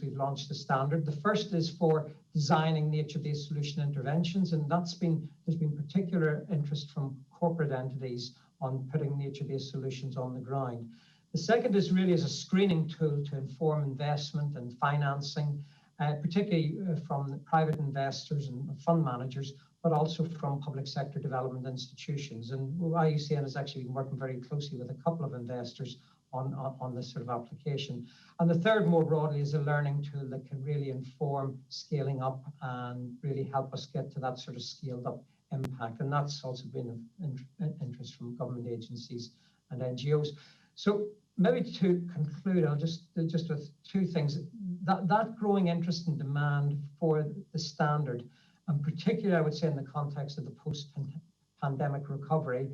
we've launched the standard. The first is for designing nature-based solution interventions, and there's been particular interest from corporate entities on putting nature-based solutions on the ground. The second is really as a screening tool to inform investment and financing, particularly from private investors and fund managers, but also from public sector development institutions. And IUCN has actually been working very closely with a couple of investors on this sort of application. And the third, more broadly, is a learning tool that can really inform scaling up and really help us get to that sort of scaled up impact. And that's also been of interest from government agencies and NGOs. So maybe to conclude, I'll just with two things. That growing interest and demand for the standard, and particularly I would say in the context of the post-pandemic recovery,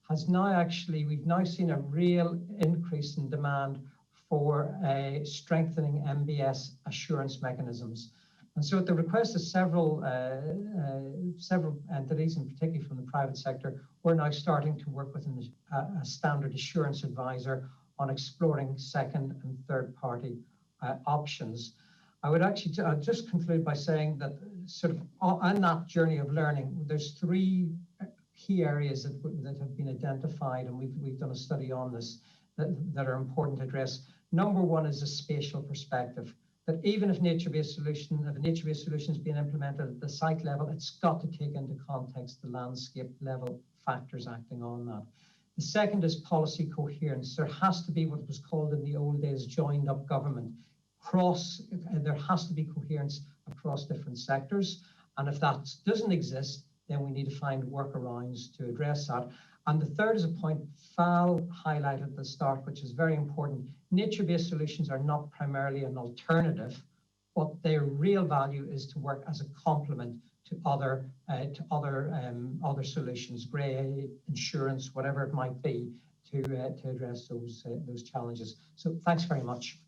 has now we've now seen a real increase in demand for strengthening MBS assurance mechanisms. And so at the request of several entities, and particularly from the private sector, we're now starting to work with a standard assurance advisor on exploring second and third party options. I would actually just conclude by saying that sort of on that journey of learning, there's three key areas that have been identified, and we've done a study on this that are important to address. Number one is a spatial perspective, that even if a nature-based solution is being implemented at the site level, it's got to take into context the landscape level factors acting on that. The second is policy coherence. There has to be what was called in the old days joined up government. There has to be coherence across different sectors. And if that doesn't exist, then we need to find workarounds to address that. And the third is a point Val highlighted at the start, which is very important. Nature-based solutions are not primarily an alternative, but their real value is to work as a complement to other solutions, grey, insurance, whatever it might be, to address those challenges. So thanks very much.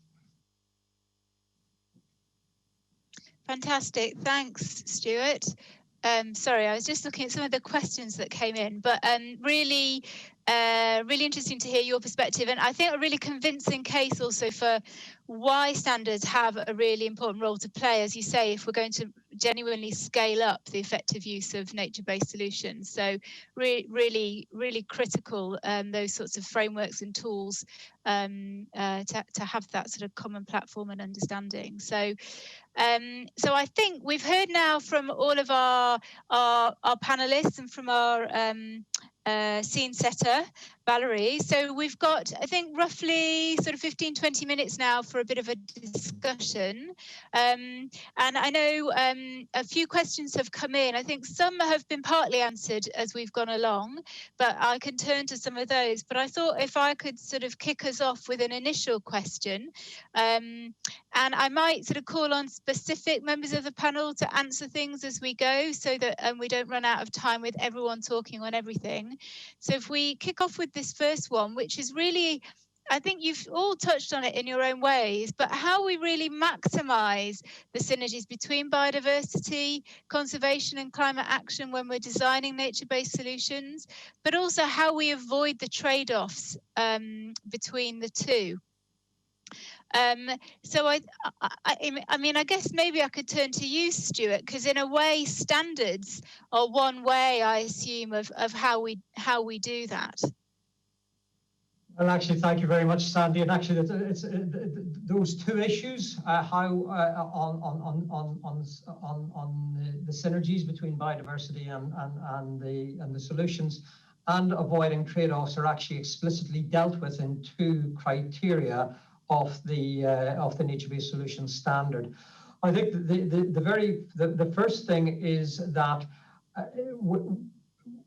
Fantastic. Thanks, Stuart. Sorry, I was just looking at some of the questions that came in, but really interesting to hear your perspective. And I think a really convincing case also for why standards have a really important role to play, as you say, if we're going to genuinely scale up the effective use of nature-based solutions. So really critical, those sorts of frameworks and tools to have that sort of common platform and understanding. So I think we've heard now from all of our panelists and from our scene setter, Valerie. So we've got, I think, roughly sort of 15-20 minutes now for a bit of a discussion. And I know a few questions have come in. I think some have been partly answered as we've gone along, but I can turn to some of those. But I thought if I could sort of kick us off with an initial question, and I might sort of call on specific members of the panel to answer things as we go, so that we don't run out of time with everyone talking on everything. So if we kick off with this first one, which is really, I think you've all touched on it in your own ways, but how we really maximise the synergies between biodiversity, conservation and climate action when we're designing nature-based solutions, but also how we avoid the trade-offs between the two. So I mean, I guess maybe I could turn to you, Stuart, because in a way, standards are one way, I assume, of how we do that. Well, actually, thank you very much, Sandy. And actually, it's those two issues, how on the synergies between biodiversity and the solutions, and avoiding trade-offs are actually explicitly dealt with in two criteria of the nature-based solutions standard. I think the first thing is that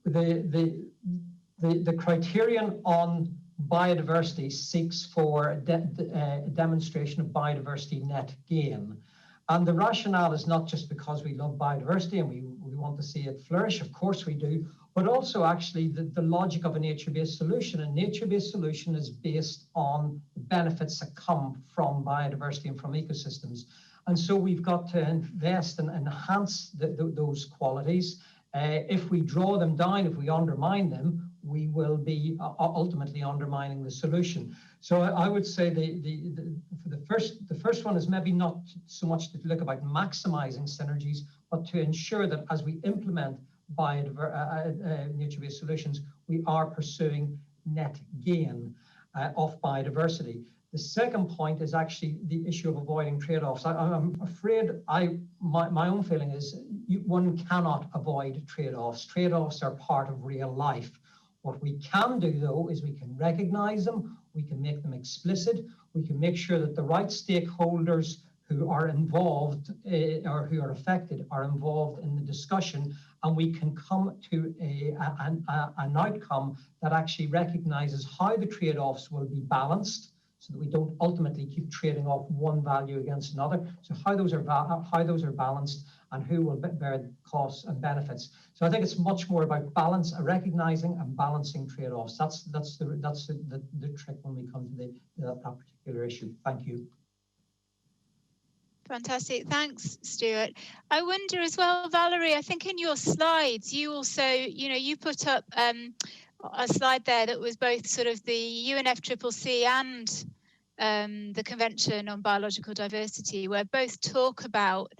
the criterion on biodiversity seeks for a demonstration of biodiversity net gain. And the rationale is not just because we love biodiversity and we want to see it flourish, of course we do, but also actually the logic of a nature-based solution. A nature-based solution is based on the benefits that come from biodiversity and from ecosystems. And so we've got to invest and enhance those qualities. If we draw them down, if we undermine them, we will be ultimately undermining the solution. So I would say the first one is maybe not so much to look about maximizing synergies, but to ensure that as we implement nature-based solutions, we are pursuing net gain of biodiversity. The second point is actually the issue of avoiding trade-offs. I'm afraid my own feeling is one cannot avoid trade-offs. Trade-offs are part of real life. What we can do, though, is we can recognize them, we can make them explicit, we can make sure that the right stakeholders who are involved or who are affected are involved in the discussion, and we can come to an outcome that actually recognizes how the trade-offs will be balanced, so that we don't ultimately keep trading off one value against another. So how those are balanced and who will bear the costs and benefits. So I think it's much more about balance, recognizing and balancing trade-offs. That's the trick when we come to that particular issue. Thank you. Fantastic. Thanks, Stuart. I wonder as well, Valerie, I think in your slides, you also, you put up a slide there that was both sort of the UNFCCC and the Convention on Biological Diversity, where both talk about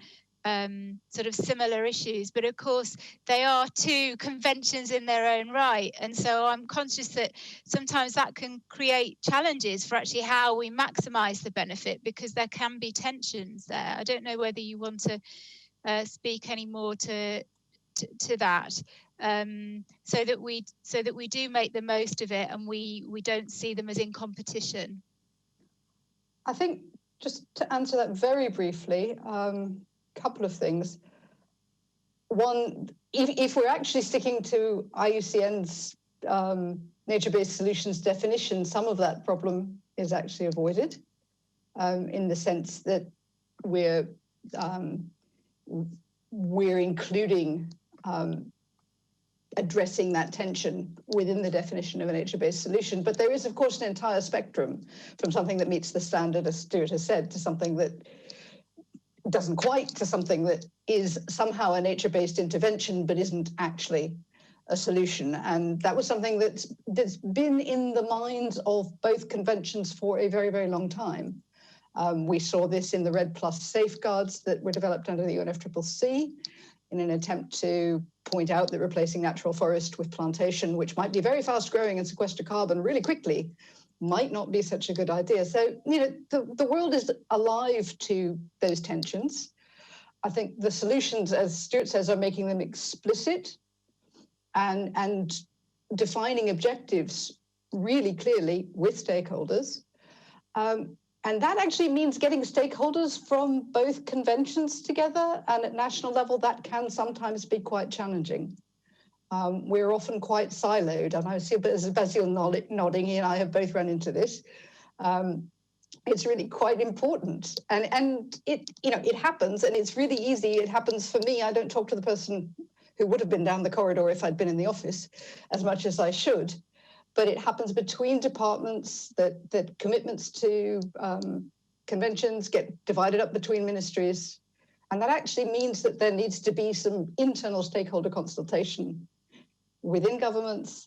sort of similar issues, but of course they are two conventions in their own right, and so I'm conscious that sometimes that can create challenges for actually how we maximize the benefit, because there can be tensions there. I don't know whether you want to speak any more to that, so that we do make the most of it and we don't see them as in competition. I think, just to answer that very briefly, couple of things. One, if we're actually sticking to IUCN's nature-based solutions definition, some of that problem is actually avoided, in the sense that we're including addressing that tension within the definition of a nature-based solution. But there is, of course, an entire spectrum from something that meets the standard, as Stuart has said, to something that doesn't quite, to something that is somehow a nature-based intervention but isn't actually a solution. And that was something that's been in the minds of both conventions for a very, very long time. We saw this in the REDD+ safeguards that were developed under the UNFCCC in an attempt to point out that replacing natural forest with plantation, which might be very fast growing and sequester carbon really quickly, might not be such a good idea. So, the world is alive to those tensions. I think the solutions, as Stuart says, are making them explicit and defining objectives really clearly with stakeholders. And that actually means getting stakeholders from both conventions together, and at national level, that can sometimes be quite challenging. We're often quite siloed, and I see Basil nodding. He and I have both run into this. It's really quite important, and it happens, and it's really easy. It happens for me. I don't talk to the person who would have been down the corridor if I'd been in the office as much as I should, but it happens between departments that commitments to conventions get divided up between ministries, and that actually means that there needs to be some internal stakeholder consultation within governments,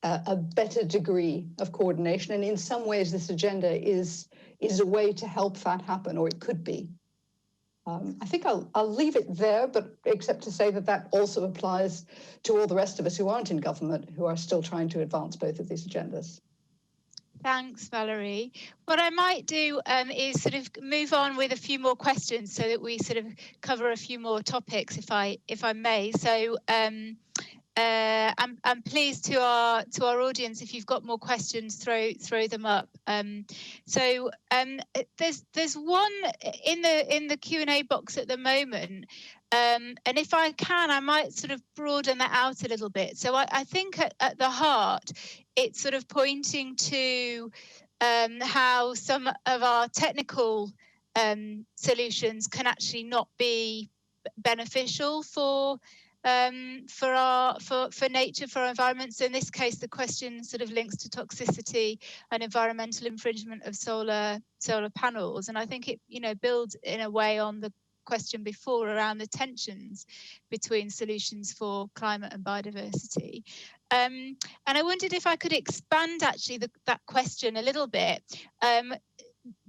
a better degree of coordination. And in some ways, this agenda is a way to help that happen, or it could be. I think I'll leave it there, but except to say that that also applies to all the rest of us who aren't in government, who are still trying to advance both of these agendas. Thanks, Valerie. What I might do is sort of move on with a few more questions so that we sort of cover a few more topics, if I may. So I'm pleased to our audience, if you've got more questions, throw them up. There's one in the Q&A box at the moment, and if I can, I might sort of broaden that out a little bit. So I think at the heart, it's sort of pointing to how some of our technical solutions can actually not be beneficial for nature, for our environment. So in this case, the question sort of links to toxicity and environmental infringement of solar panels. And I think it, builds in a way on the question before around the tensions between solutions for climate and biodiversity. And I wondered if I could expand actually that question a little bit.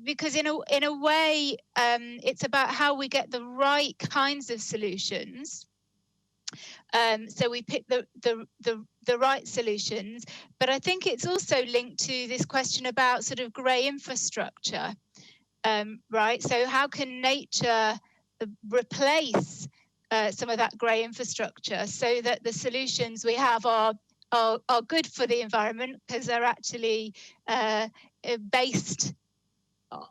Because in a way, it's about how we get the right kinds of solutions. So we pick the right solutions, but I think it's also linked to this question about sort of grey infrastructure, right? So how can nature replace some of that grey infrastructure so that the solutions we have are good for the environment because they're actually based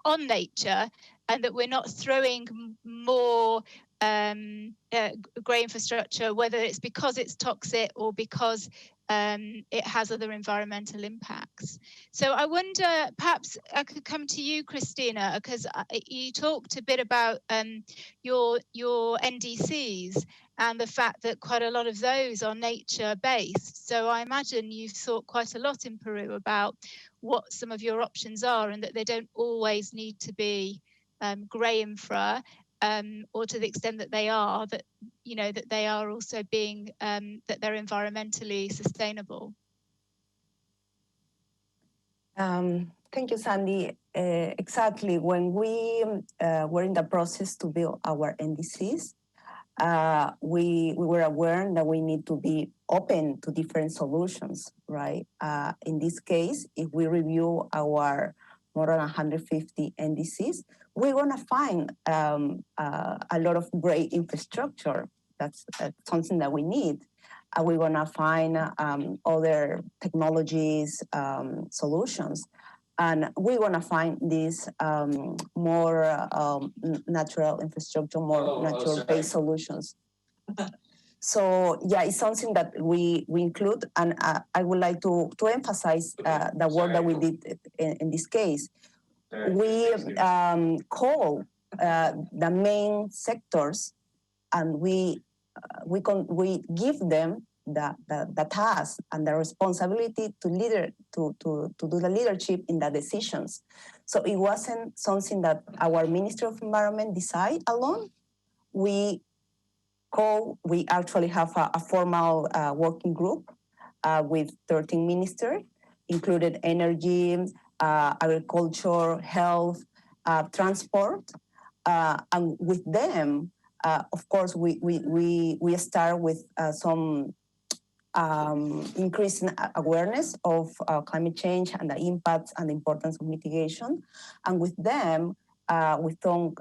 on nature, and that we're not throwing more grey infrastructure, whether it's because it's toxic or because it has other environmental impacts. So I wonder, perhaps I could come to you, Christina, because you talked a bit about your NDCs and the fact that quite a lot of those are nature-based. So I imagine you've thought quite a lot in Peru about what some of your options are, and that they don't always need to be grey infra, or to the extent that they are, that that they are also being that they're environmentally sustainable. Thank you, Sandy. Exactly. When we were in the process to build our NDCs, we were aware that we need to be open to different solutions, right? In this case, if we review our more than 150 NDCs, we're going to find a lot of great infrastructure. That's something that we need. We're going to find other technologies, solutions. And we're going to find these more natural infrastructure, more natural-based solutions. So yeah, it's something that we include, and I would like to emphasize the work that we did in this case. We call the main sectors, and we give them the task and the responsibility to do the leadership in the decisions. So it wasn't something that our Ministry of Environment decide alone. We actually have a formal working group with 13 ministers, included energy, agriculture, health, transport, and with them, of course, we start with some increasing awareness of climate change and the impacts and the importance of mitigation, and with them, with some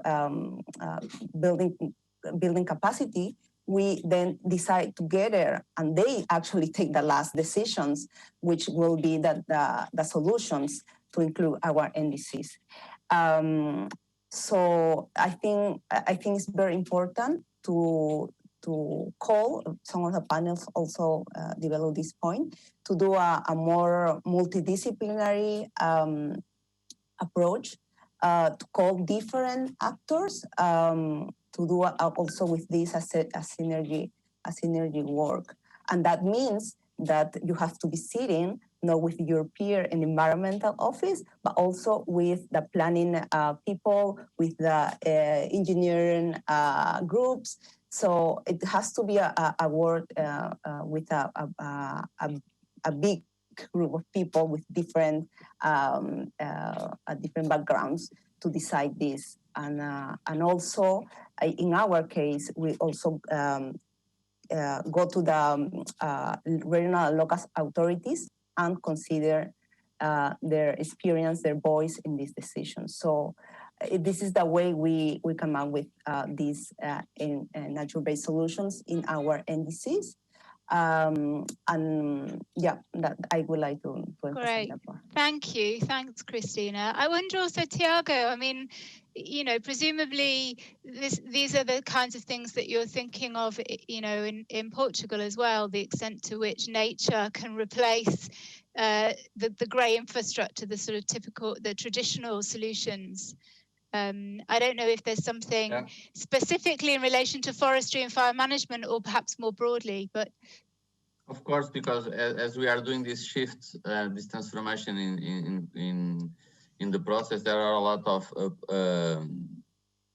building capacity, we then decide together, and they actually take the last decisions, which will be the solutions to include our NDCs. So I think it's very important to call, some of the panels also develop this point, to do a more multidisciplinary approach, to call different actors, to do also with this a synergy work. And that means that you have to be sitting not with your peer in the environmental office, but also with the planning people, with the engineering groups. So it has to be a work with a big group of people with different backgrounds to decide this. And also, in our case, we also go to the regional and local authorities and consider their experience, their voice in these decisions. So this is the way we come up with these in nature-based solutions in our NDCs. And yeah, that I would like to emphasize that part. Thank you. Thanks, Christina. I wonder also, Tiago, I mean, you know, presumably these are the kinds of things that you're thinking of, you know, in Portugal as well, the extent to which nature can replace the grey infrastructure, the sort of typical, the traditional solutions. I don't know if there's something specifically in relation to forestry and fire management, or perhaps more broadly, but. Of course, because as we are doing this shift, this transformation in the process, there are a lot of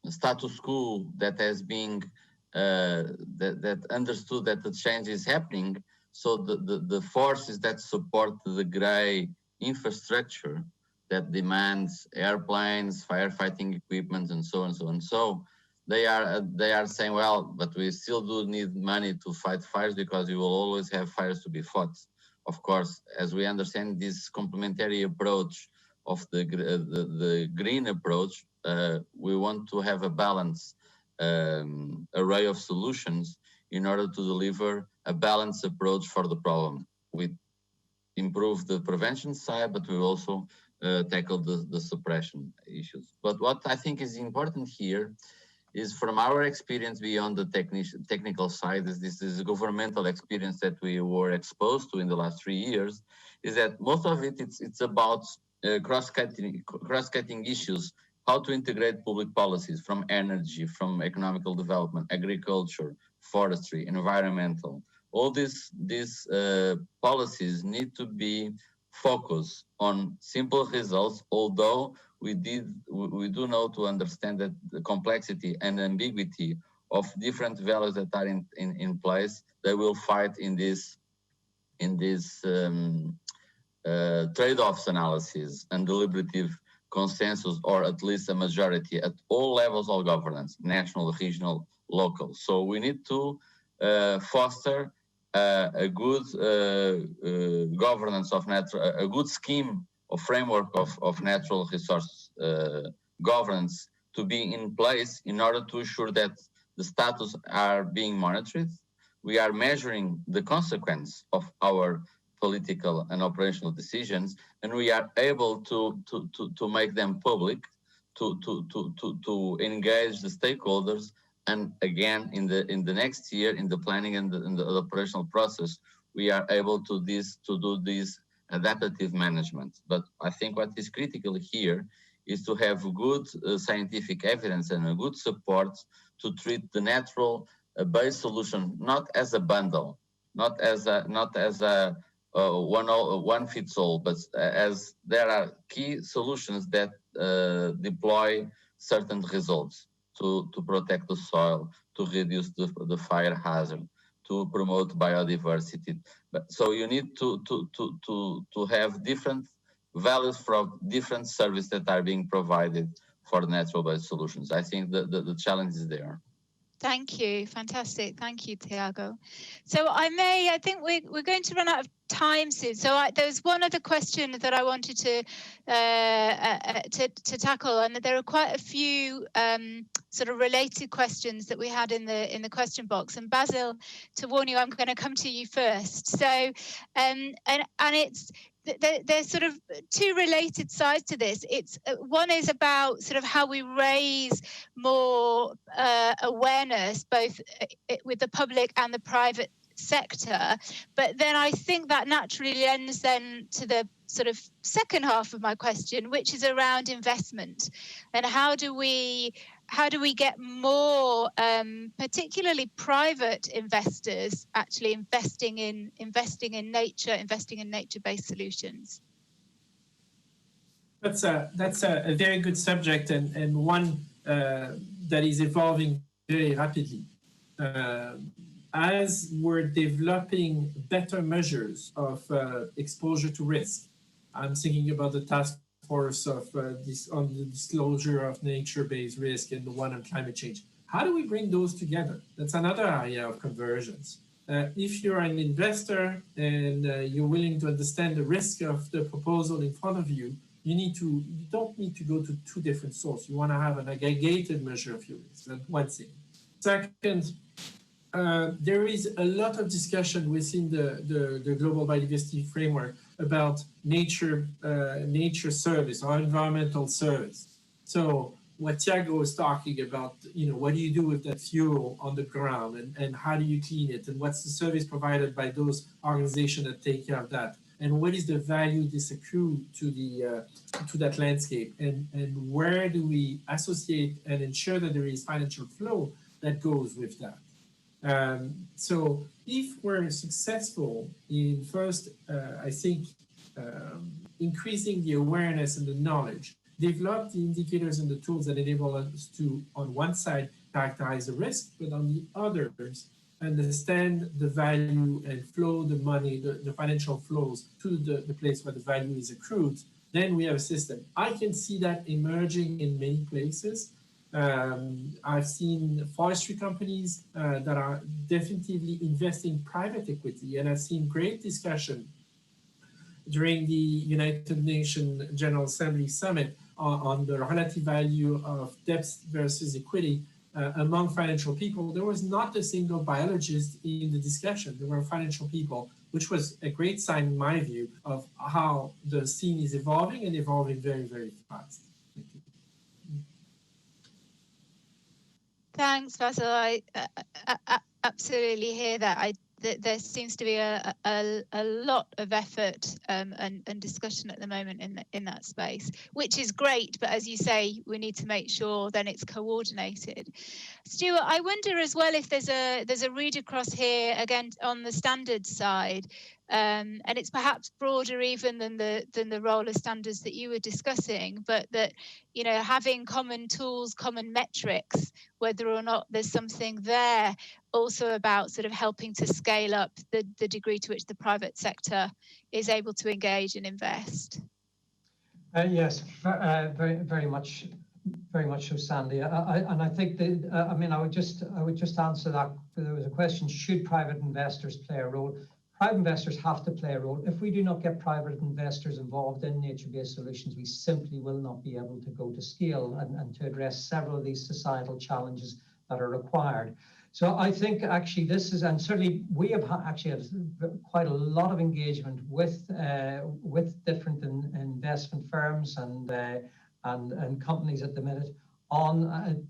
status quo that has been that understood that the change is happening. So the forces that support the grey infrastructure that demands airplanes, firefighting equipment, and so on and so on. So they are saying, well, but we still do need money to fight fires because you will always have fires to be fought. Of course, as we understand this complementary approach of the green approach, we want to have a balanced array of solutions in order to deliver a balanced approach for the problem. We improve the prevention side, but we also tackle the suppression issues. But what I think is important here is, from our experience beyond the technical side, this is a governmental experience that we were exposed to in the last 3 years, is that most of it's about cross-cutting issues, how to integrate public policies from energy, from economical development, agriculture, forestry, environmental. All these policies need to be focused on simple results, although we do know to understand that the complexity and ambiguity of different values that are in place, they will fight in this trade-offs analysis and deliberative consensus, or at least a majority at all levels of governance, national, regional, local. So we need to foster a good governance of natural, a good scheme or framework of natural resource governance to be in place in order to ensure that the status are being monitored. We are measuring the consequence of our political and operational decisions, and we are able to make them public, to engage the stakeholders. And again, in the next year, in the planning and the operational process, we are able to do this adaptive management. But I think what is critical here is to have good scientific evidence and a good support to treat the natural based solution not as a bundle, not as a one fits all, but as there are key solutions that deploy certain results to protect the soil, to reduce the fire hazard, to promote biodiversity. So you need to have different values from different services that are being provided for natural-based solutions. I think the challenge is there. Thank you. Fantastic. Thank you, Tiago. So I think we're going to run out of time soon. So there's one other question that I wanted to tackle, and there are quite a few sort of related questions that we had in the question box. And Basil, to warn you, I'm going to come to you first. So and it's there's sort of two related sides to this. It's one is about sort of how we raise more awareness, both with the public and the private sector. But then I think that naturally lends then to the sort of second half of my question, which is around investment, and how do we get more, particularly private investors, actually investing in nature, investing in nature-based solutions? That's a very good subject, and one that is evolving very rapidly. As we're developing better measures of exposure to risk, I'm thinking about the task force of this on the disclosure of nature-based risk and the one on climate change. How do we bring those together? That's another area of convergence. If you're an investor and you're willing to understand the risk of the proposal in front of you, you don't need to go to two different sources. You want to have an aggregated measure of your risk. That's one thing. Second, there is a lot of discussion within the global biodiversity framework about nature service or environmental service. So what Tiago was talking about, what do you do with that fuel on the ground and how do you clean it? And what's the service provided by those organizations that take care of that? And what is the value this accrue to that landscape? And where do we associate and ensure that there is financial flow that goes with that? So if we're successful in first, I think, increasing the awareness and the knowledge, develop the indicators and the tools that enable us to, on one side, characterize the risk, but on the others, understand the value and flow the money, the financial flows to the place where the value is accrued, then we have a system. I can see that emerging in many places. I've seen forestry companies that are definitively investing private equity, and I've seen great discussion during the United Nations General Assembly Summit on the relative value of debt versus equity among financial people. There was not a single biologist in the discussion. There were financial people, which was a great sign, in my view, of how the scene is evolving and evolving very, very fast. Thank you. Thanks, Basil. I absolutely hear that. There seems to be a lot of effort and discussion at the moment in that space, which is great. But as you say, we need to make sure then it's coordinated. Stuart, I wonder as well if there's a read across here again on the standards side, and it's perhaps broader even than the role of standards that you were discussing, but that having common tools, common metrics, whether or not there's something there also about sort of helping to scale up the degree to which the private sector is able to engage and invest. Yes, very much so, Sandy. And I think that I would just answer that. There was a question: should private investors play a role? Private investors have to play a role. If we do not get private investors involved in nature-based solutions, we simply will not be able to go to scale and to address several of these societal challenges that are required. So I think actually this is, and certainly we have actually had quite a lot of engagement with different investment firms and companies at the minute on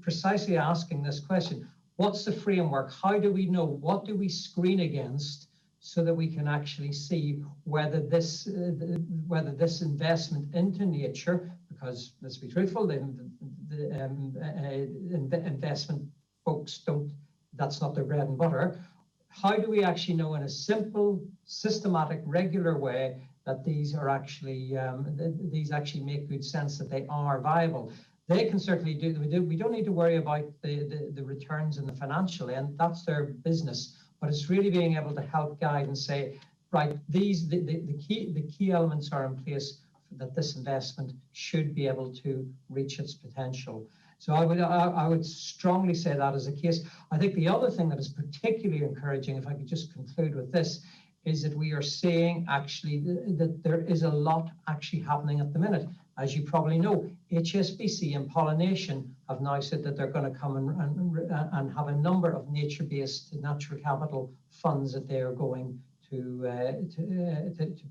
precisely asking this question: what's the framework? How do we know? What do we screen against, so that we can actually see whether this investment into nature, because let's be truthful, the investment folks that's not their bread and butter. How do we actually know in a simple, systematic, regular way that these are actually these actually make good sense, that they are viable? They can certainly do. We don't need to worry about the returns in the financial end. That's their business. But it's really being able to help guide and say, right, the key elements are in place that this investment should be able to reach its potential. So I would strongly say that is the case. I think the other thing that is particularly encouraging, if I could just conclude with this, is that we are seeing actually that there is a lot actually happening at the minute. As you probably know, HSBC and Pollination have now said that they're going to come and have a number of nature-based natural capital funds that they are going to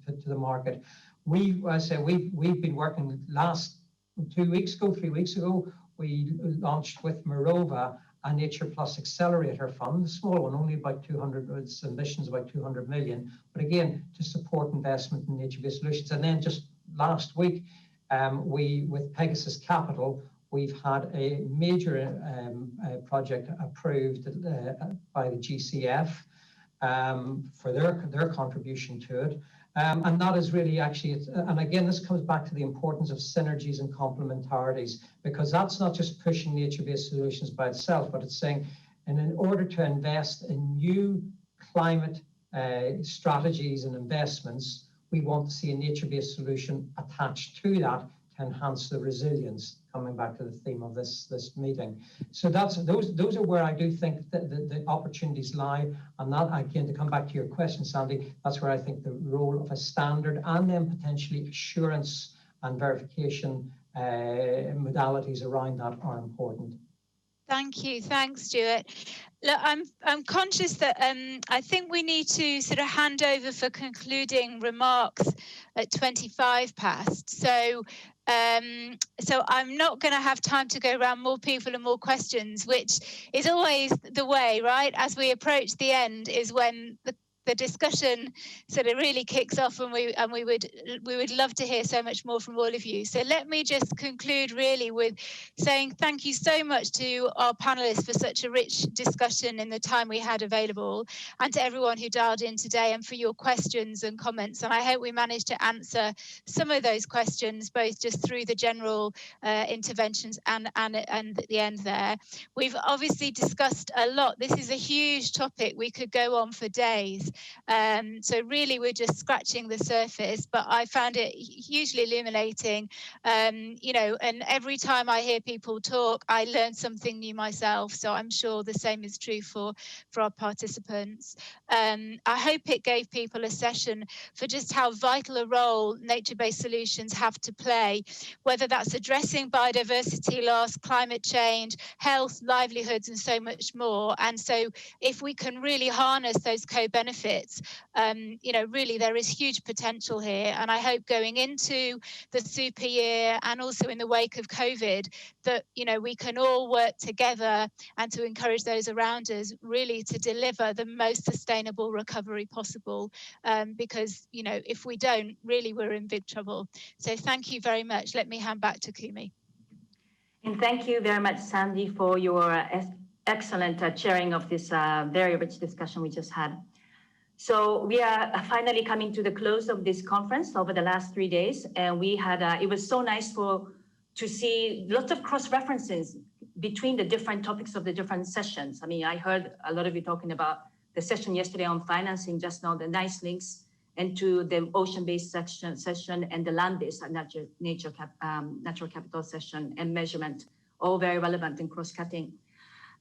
put to the market. We've been working last 3 weeks ago, we launched with Morova a Nature Plus Accelerator Fund, a small one, only about 200, its ambitions about 200 million, but again, to support investment in nature-based solutions. And then just last week, with Pegasus Capital, we've had a major project approved by the GCF for their contribution to it. And that is really actually, and again, this comes back to the importance of synergies and complementarities, because that's not just pushing nature-based solutions by itself, but it's saying, and in order to invest in new climate strategies and investments, we want to see a nature-based solution attached to that to enhance the resilience, coming back to the theme of this meeting. So those are where I do think that the opportunities lie. And that, again, to come back to your question, Sandy, that's where I think the role of a standard and then potentially assurance and verification modalities around that are important. Thank you. Thanks, Stuart. Look, I'm conscious that I think we need to sort of hand over for concluding remarks at 25 past. So I'm not going to have time to go around more people and more questions, which is always the way, right? As we approach the end is when the discussion sort of really kicks off, and we would love to hear so much more from all of you. So let me just conclude really with saying thank you so much to our panelists for such a rich discussion in the time we had available, and to everyone who dialed in today and for your questions and comments. And I hope we managed to answer some of those questions, both just through the general interventions and at the end there. We've obviously discussed a lot. This is a huge topic. We could go on for days. So really we're just scratching the surface, but I found it hugely illuminating, you know, and every time I hear people talk, I learn something new myself. So I'm sure the same is true for our participants. I hope it gave people a session for just how vital a role nature-based solutions have to play, whether that's addressing biodiversity loss, climate change, health, livelihoods, and so much more. And so if we can really harness those co-benefits, you know, really there is huge potential here. And I hope going into the super year and also in the wake of COVID that, you know, we can all work together and to encourage those around us really to deliver the most sustainable recovery possible. Because, you know, if we don't, really we're in big trouble. So thank you very much. Let me hand back to Kumi. And thank you very much, Sandy, for your excellent chairing of this very rich discussion we just had. So we are finally coming to the close of this conference over the last 3 days, and we had it was so nice to see lots of cross-references between the different topics of the different sessions. I mean, I heard a lot of you talking about the session yesterday on financing, just now the nice links into the ocean-based session and the land-based natural capital session and measurement, all very relevant and cross-cutting.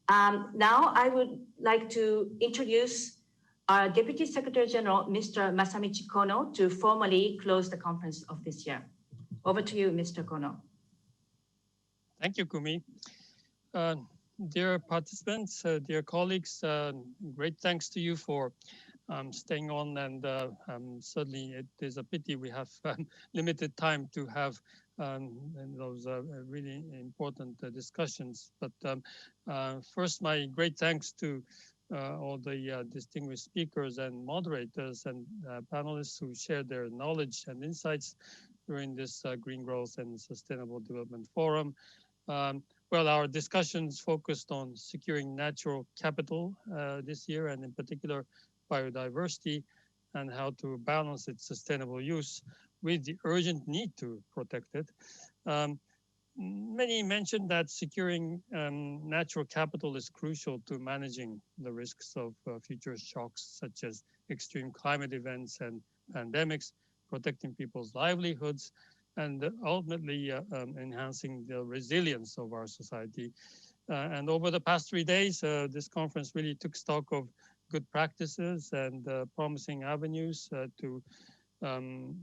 Now I would like to introduce our Deputy Secretary General, Mr. Masamichi Kono, to formally close the conference of this year. Over to you, Mr. Kono. Thank you, Kumi. Dear participants, dear colleagues, great thanks to you for staying on, and certainly it is a pity we have limited time to have those really important discussions. But first, my great thanks to all the distinguished speakers and moderators and panelists who shared their knowledge and insights during this Green Growth and Sustainable Development Forum. Well, our discussions focused on securing natural capital this year, and in particular biodiversity, and how to balance its sustainable use with the urgent need to protect it. Many mentioned that securing natural capital is crucial to managing the risks of future shocks, such as extreme climate events and pandemics, protecting people's livelihoods, and ultimately enhancing the resilience of our society. And over the past 3 days, this conference really took stock of good practices and promising avenues to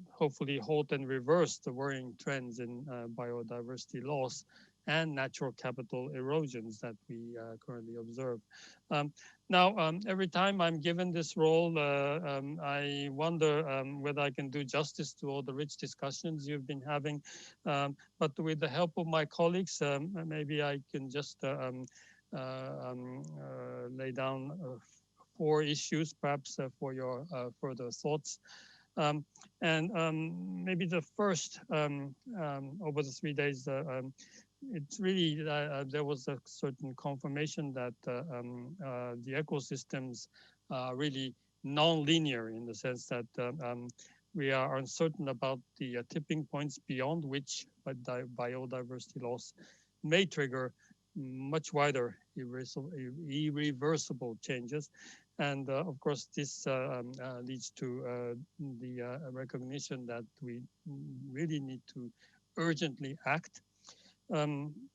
hopefully halt and reverse the worrying trends in biodiversity loss and natural capital erosions that we currently observe. Now, every time I'm given this role, I wonder whether I can do justice to all the rich discussions you've been having. But with the help of my colleagues, maybe I can just lay down 4 issues, perhaps for your further thoughts. Maybe the first over the 3 days, it's really there was a certain confirmation that the ecosystems are really non-linear, in the sense that we are uncertain about the tipping points beyond which biodiversity loss may trigger much wider irreversible changes. And of course, this leads to the recognition that we really need to urgently act.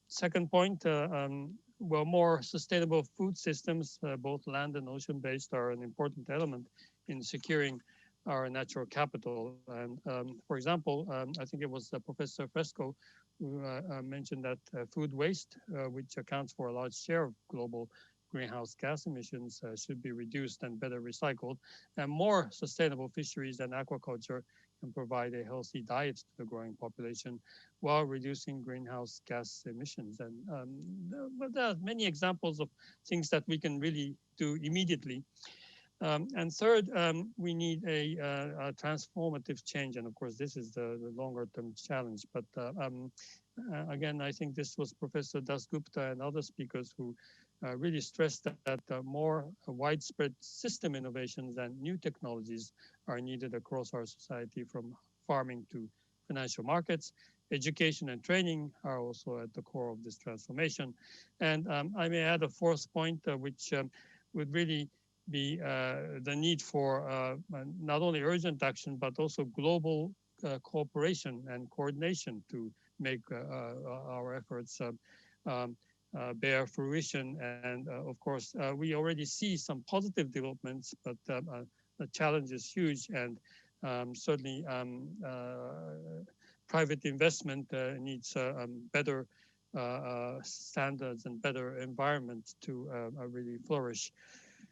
Second point, well, more sustainable food systems, both land and ocean-based, are an important element in securing our natural capital. And for example, I think it was Professor Fresco who mentioned that food waste, which accounts for a large share of global greenhouse gas emissions, should be reduced and better recycled. And more sustainable fisheries and aquaculture can provide a healthy diet to the growing population while reducing greenhouse gas emissions. And but there are many examples of things that we can really do immediately. And third, we need a transformative change. And of course, this is the longer term challenge. But again, I think this was Professor Dasgupta and other speakers who really stressed that more widespread system innovations and new technologies are needed across our society, from farming to financial markets. Education and training are also at the core of this transformation. And I may add a fourth point, which would really be the need for not only urgent action, but also global cooperation and coordination to make our efforts bear fruition. And of course, we already see some positive developments, but the challenge is huge. And certainly private investment needs better standards and better environment to really flourish.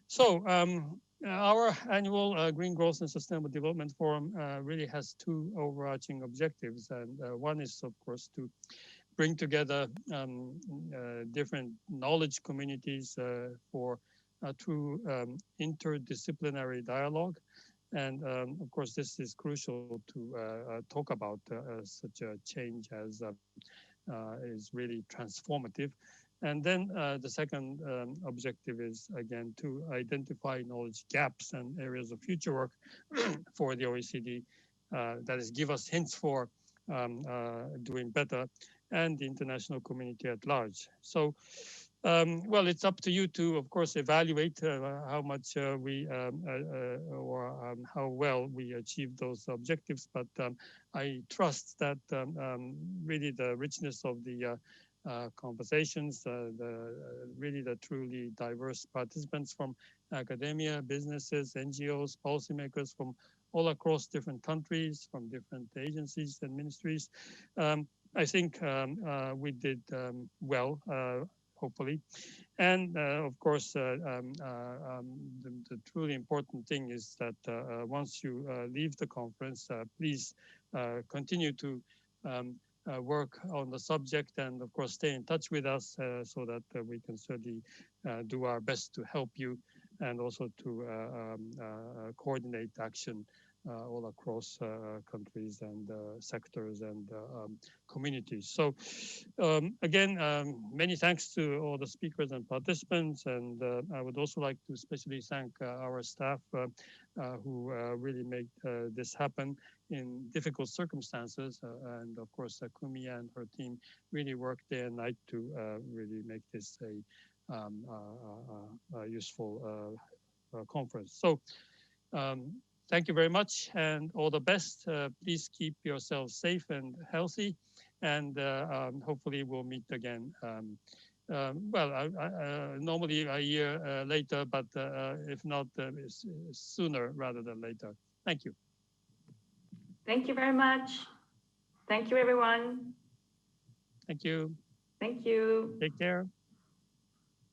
So our annual Green Growth and Sustainable Development Forum really has two overarching objectives. And one is, of course, to bring together different knowledge communities for a true interdisciplinary dialogue. And of course, this is crucial to talk about such a change as is really transformative. And then the second objective is, again, to identify knowledge gaps and areas of future work for the OECD, that is, give us hints for doing better, and the international community at large. So, well, it's up to you to, of course, evaluate how much or how well we achieve those objectives. But I trust that really the richness of the conversations, really the truly diverse participants from academia, businesses, NGOs, policymakers from all across different countries, from different agencies and ministries. I think we did well, hopefully. And of course, the truly important thing is that once you leave the conference, please continue to work on the subject, and of course stay in touch with us so that we can certainly do our best to help you, and also to coordinate action all across countries and sectors and communities. So again, many thanks to all the speakers and participants, and I would also like to especially thank our staff who really made this happen in difficult circumstances, and of course Kumi and her team really worked day and night to really make this a useful conference. So thank you very much, and all the best. Please keep yourselves safe and healthy, and hopefully we'll meet again. Well, normally a year later, but if not, sooner rather than later. Thank you. Thank you very much. Thank you, everyone. Thank you. Thank you. Take care.